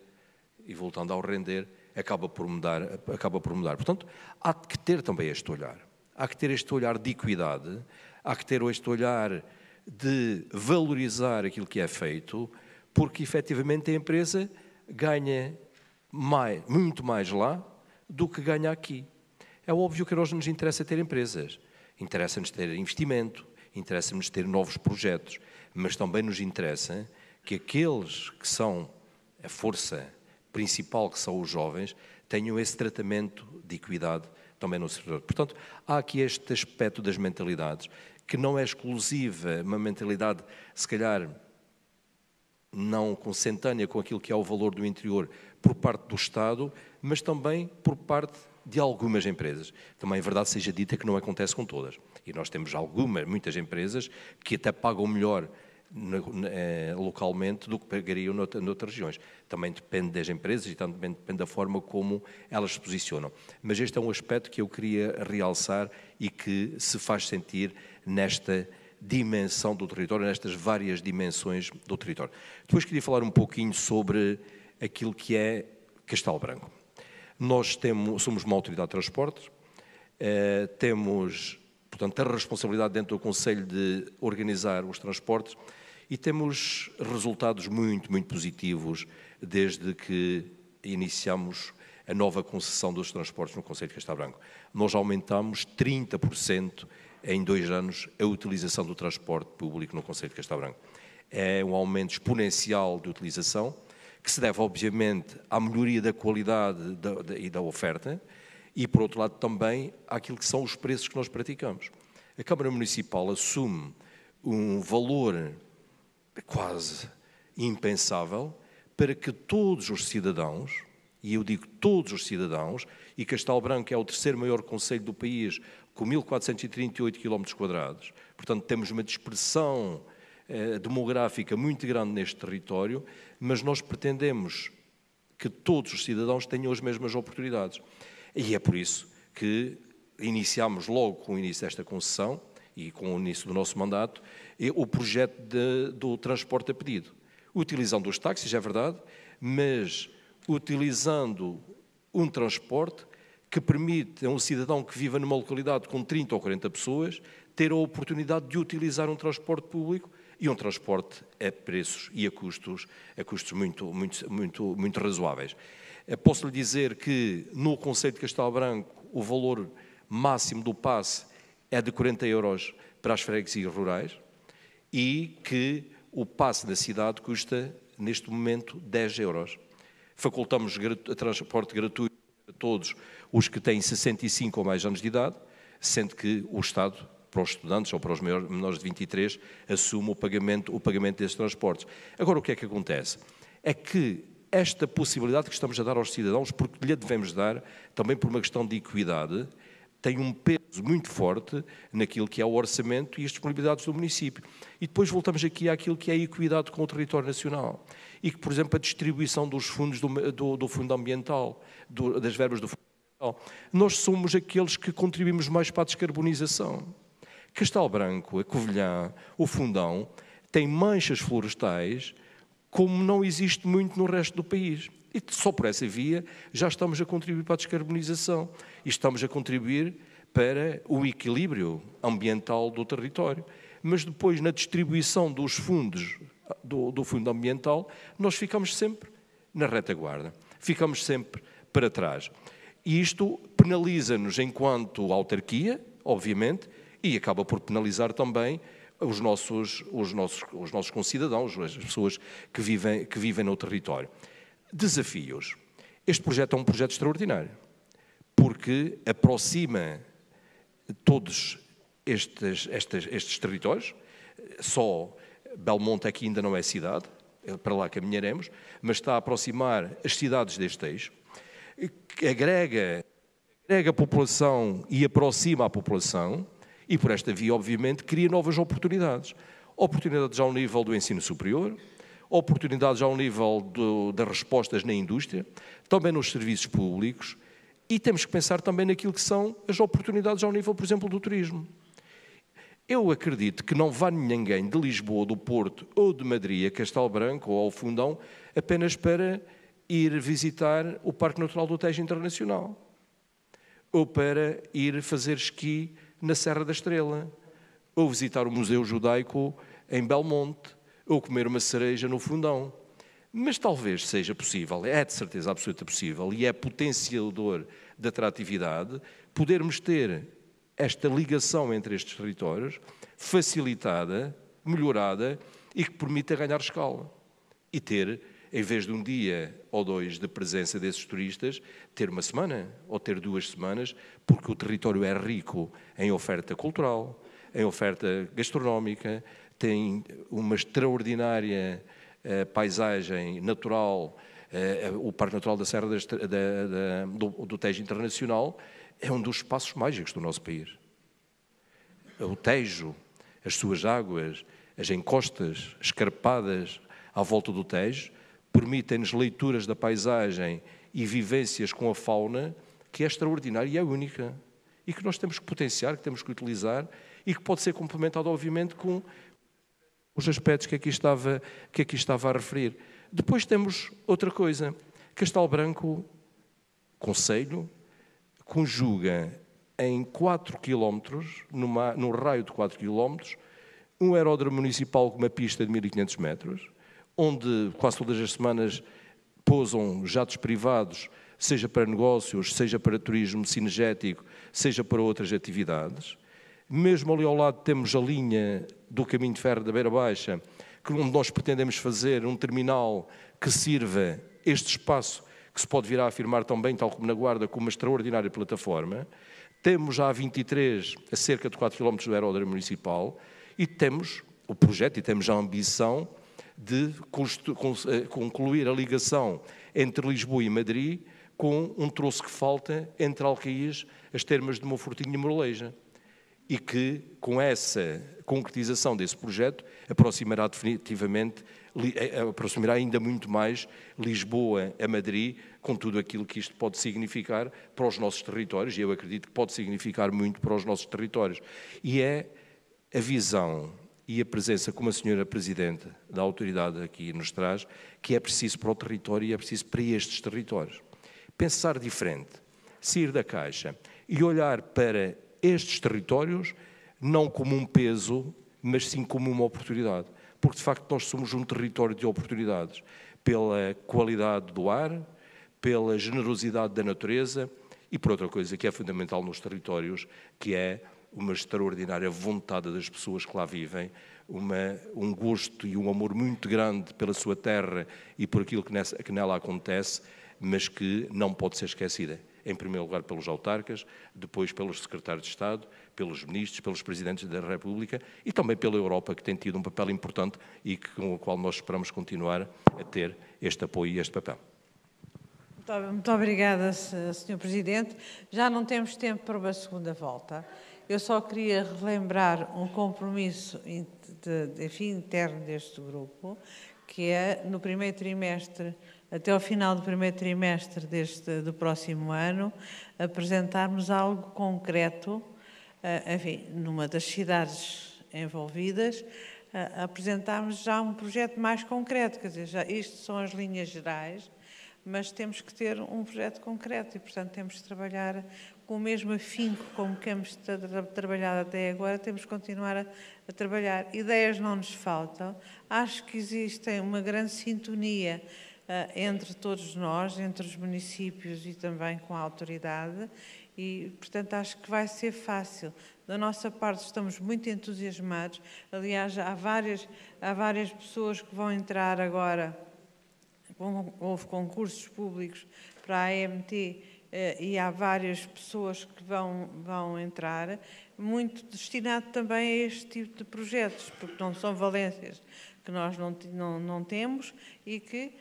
e voltando ao render, acaba por mudar. Portanto, há que ter também este olhar. Há que ter este olhar de equidade, há que ter este olhar de valorizar aquilo que é feito, porque efetivamente a empresa ganha muito mais lá do que ganha aqui. É óbvio que a nós nos interessa ter empresas, interessa-nos ter investimento, interessa-nos ter novos projetos, mas também nos interessa que aqueles que são a força principal, que são os jovens, tenham esse tratamento de equidade também no setor. Portanto, há aqui este aspecto das mentalidades, que não é exclusiva, uma mentalidade, se calhar, não consentânea com aquilo que é o valor do interior por parte do Estado, mas também por parte de algumas empresas. Também é verdade seja dita que não acontece com todas. E nós temos muitas empresas que até pagam melhor localmente do que pagariam noutras regiões. Também depende das empresas e também depende da forma como elas se posicionam. Mas este é um aspecto que eu queria realçar e que se faz sentir nesta dimensão do território, nestas várias dimensões do território. Depois queria falar um pouquinho sobre aquilo que é Castelo Branco. Nós somos uma autoridade de transportes, temos, portanto, a responsabilidade dentro do Conselho de organizar os transportes e temos resultados muito, muito positivos desde que iniciamos a nova concessão dos transportes no Conselho de Castelo Branco. Nós aumentamos 30% em 2 anos a utilização do transporte público no Concelho de Castelo Branco. É um aumento exponencial de utilização, que se deve, obviamente, à melhoria da qualidade e da oferta e, por outro lado, também àquilo que são os preços que nós praticamos. A Câmara Municipal assume um valor quase impensável para que todos os cidadãos, e eu digo todos os cidadãos, e Castelo Branco é o 3º maior concelho do país, com 1.438 km², portanto temos uma dispersão demográfica muito grande neste território, mas nós pretendemos que todos os cidadãos tenham as mesmas oportunidades. E é por isso que iniciámos logo com o início desta concessão e com o início do nosso mandato, o projeto do transporte a pedido. Utilizando os táxis, é verdade, mas utilizando um transporte que permite a um cidadão que viva numa localidade com 30 ou 40 pessoas ter a oportunidade de utilizar um transporte público e um transporte a preços e a custos muito razoáveis. Posso lhe dizer que no concelho de Castelo Branco o valor máximo do passe é de 40 euros para as freguesias rurais e que o passe da cidade custa, neste momento, 10 euros. Facultamos transporte gratuito a todos os que têm 65 ou mais anos de idade, sendo que o Estado, para os estudantes ou para os menores de 23, assume o pagamento desses transportes. Agora, o que é que acontece? É que esta possibilidade que estamos a dar aos cidadãos, porque lhe devemos dar, também por uma questão de equidade, tem um peso muito forte naquilo que é o orçamento e as disponibilidades do município. E depois voltamos aqui àquilo que é a equidade com o território nacional. E que, por exemplo, a distribuição dos fundos do Fundo Ambiental, das verbas do Fundo Ambiental, nós somos aqueles que contribuímos mais para a descarbonização. Castelo Branco, a Covilhã, o Fundão, têm manchas florestais como não existe muito no resto do país. E só por essa via já estamos a contribuir para a descarbonização e estamos a contribuir para o equilíbrio ambiental do território. Mas depois, na distribuição dos fundos do Fundo Ambiental, nós ficamos sempre na retaguarda, ficamos sempre para trás. E isto penaliza-nos enquanto autarquia, obviamente, e acaba por penalizar também os nossos concidadãos, as pessoas que vivem no território. Desafios. Este projeto é um projeto extraordinário, porque aproxima todos estes territórios. Só Belmonte aqui ainda não é cidade, para lá caminharemos, mas está a aproximar as cidades deste eixo, agrega a população e aproxima a população, e por esta via, obviamente, cria novas oportunidades. Oportunidades ao nível do ensino superior, oportunidades ao nível das respostas na indústria, também nos serviços públicos, e temos que pensar também naquilo que são as oportunidades ao nível, por exemplo, do turismo. Eu acredito que não vá ninguém de Lisboa, do Porto ou de Madrid a Castelo Branco ou ao Fundão apenas para ir visitar o Parque Natural do Tejo Internacional ou para ir fazer esqui na Serra da Estrela, ou visitar o Museu Judaico em Belmonte, ou comer uma cereja no Fundão. Mas talvez seja possível, é de certeza absoluta possível, e é potenciador de atratividade, podermos ter esta ligação entre estes territórios, facilitada, melhorada, e que permita ganhar escala. E ter, em vez de um dia ou dois de presença desses turistas, ter uma semana ou ter 2 semanas, porque o território é rico em oferta cultural, em oferta gastronómica, tem uma extraordinária paisagem natural, o Parque Natural da Serra do Tejo Internacional é um dos espaços mágicos do nosso país. O Tejo, as suas águas, as encostas escarpadas à volta do Tejo, permitem-nos leituras da paisagem e vivências com a fauna que é extraordinária e é única. E que nós temos que potenciar, que temos que utilizar e que pode ser complementado, obviamente, com os aspectos que aqui estava a referir. Depois temos outra coisa. Castelo Branco, concelho, conjuga em 4 km, no raio de 4 km, um aeródromo municipal com uma pista de 1.500 metros, onde quase todas as semanas pousam jatos privados, seja para negócios, seja para turismo cinegético, seja para outras atividades. Mesmo ali ao lado temos a linha do caminho de ferro da Beira Baixa, onde nós pretendemos fazer um terminal que sirva este espaço, que se pode vir a afirmar também, tal como na Guarda, como uma extraordinária plataforma. Temos a A23, a cerca de 4 km do aeródromo municipal, e temos o projeto e temos a ambição de concluir a ligação entre Lisboa e Madrid com um troço que falta entre Alcaías, as Termas de Monfortinho e Morleja. e que, com essa concretização desse projeto, aproximará ainda muito mais Lisboa a Madrid, com tudo aquilo que isto pode significar para os nossos territórios, e eu acredito que pode significar muito para os nossos territórios. E é a visão e a presença, como a senhora Presidente da autoridade aqui nos traz, que é preciso para o território e é preciso para estes territórios. Pensar diferente, sair da caixa e olhar para estes territórios não como um peso, mas sim como uma oportunidade. Porque, de facto, nós somos um território de oportunidades, pela qualidade do ar, pela generosidade da natureza e por outra coisa que é fundamental nos territórios, que é uma extraordinária vontade das pessoas que lá vivem, um gosto e um amor muito grande pela sua terra e por aquilo que nela acontece, mas que não pode ser esquecida. Em primeiro lugar pelos autarcas, depois pelos secretários de Estado, pelos ministros, pelos presidentes da República e também pela Europa, que tem tido um papel importante e com o qual nós esperamos continuar a ter este apoio e este papel. Muito obrigada, Sr. Presidente. Já não temos tempo para uma segunda volta. Eu só queria relembrar um compromisso interno deste grupo, que é no primeiro trimestre, até ao final do primeiro trimestre do próximo ano, apresentarmos algo concreto, enfim, numa das cidades envolvidas, apresentarmos já um projeto mais concreto, quer dizer, isto são as linhas gerais, mas temos que ter um projeto concreto e, portanto, temos que trabalhar com o mesmo afinco como que temos trabalhado até agora, temos que continuar a trabalhar. Ideias não nos faltam, acho que existe uma grande sintonia entre todos nós, entre os municípios e também com a autoridade e, portanto, acho que vai ser fácil. Da nossa parte estamos muito entusiasmados, aliás, há várias pessoas que vão entrar agora. Houve concursos públicos para a AMT e há várias pessoas que vão entrar, muito destinado também a este tipo de projetos, porque não são valências que nós não temos e que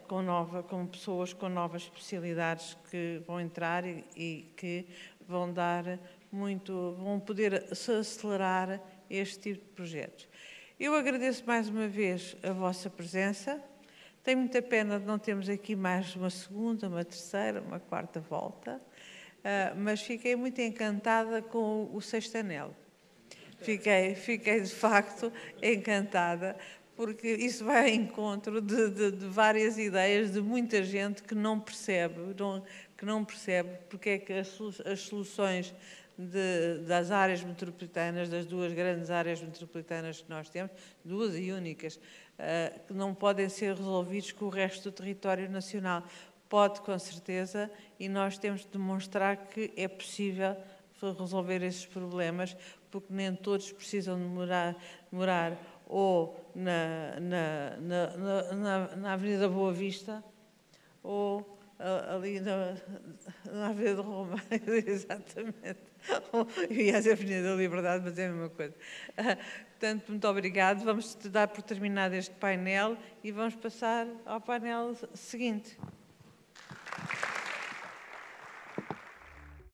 com pessoas com novas especialidades que vão entrar e que vão poder acelerar este tipo de projetos. Eu agradeço mais uma vez a vossa presença. Tenho muita pena de não termos aqui mais uma segunda, uma terceira, uma quarta volta, mas fiquei muito encantada com o sexto anel. Fiquei de facto encantada, porque isso vai ao encontro de várias ideias de muita gente que não percebe porque é que as soluções das áreas metropolitanas, das duas grandes áreas metropolitanas que nós temos, duas e únicas, que não podem ser resolvidos com o resto do território nacional. Pode, com certeza, e nós temos de demonstrar que é possível resolver esses problemas, porque nem todos precisam de morar ou na Avenida Boa Vista ou ali na Avenida de Roma, exatamente. Eu ia dizer Avenida da Liberdade, mas é a mesma coisa. Portanto, muito obrigado. Vamos dar por terminado este painel e vamos passar ao painel seguinte.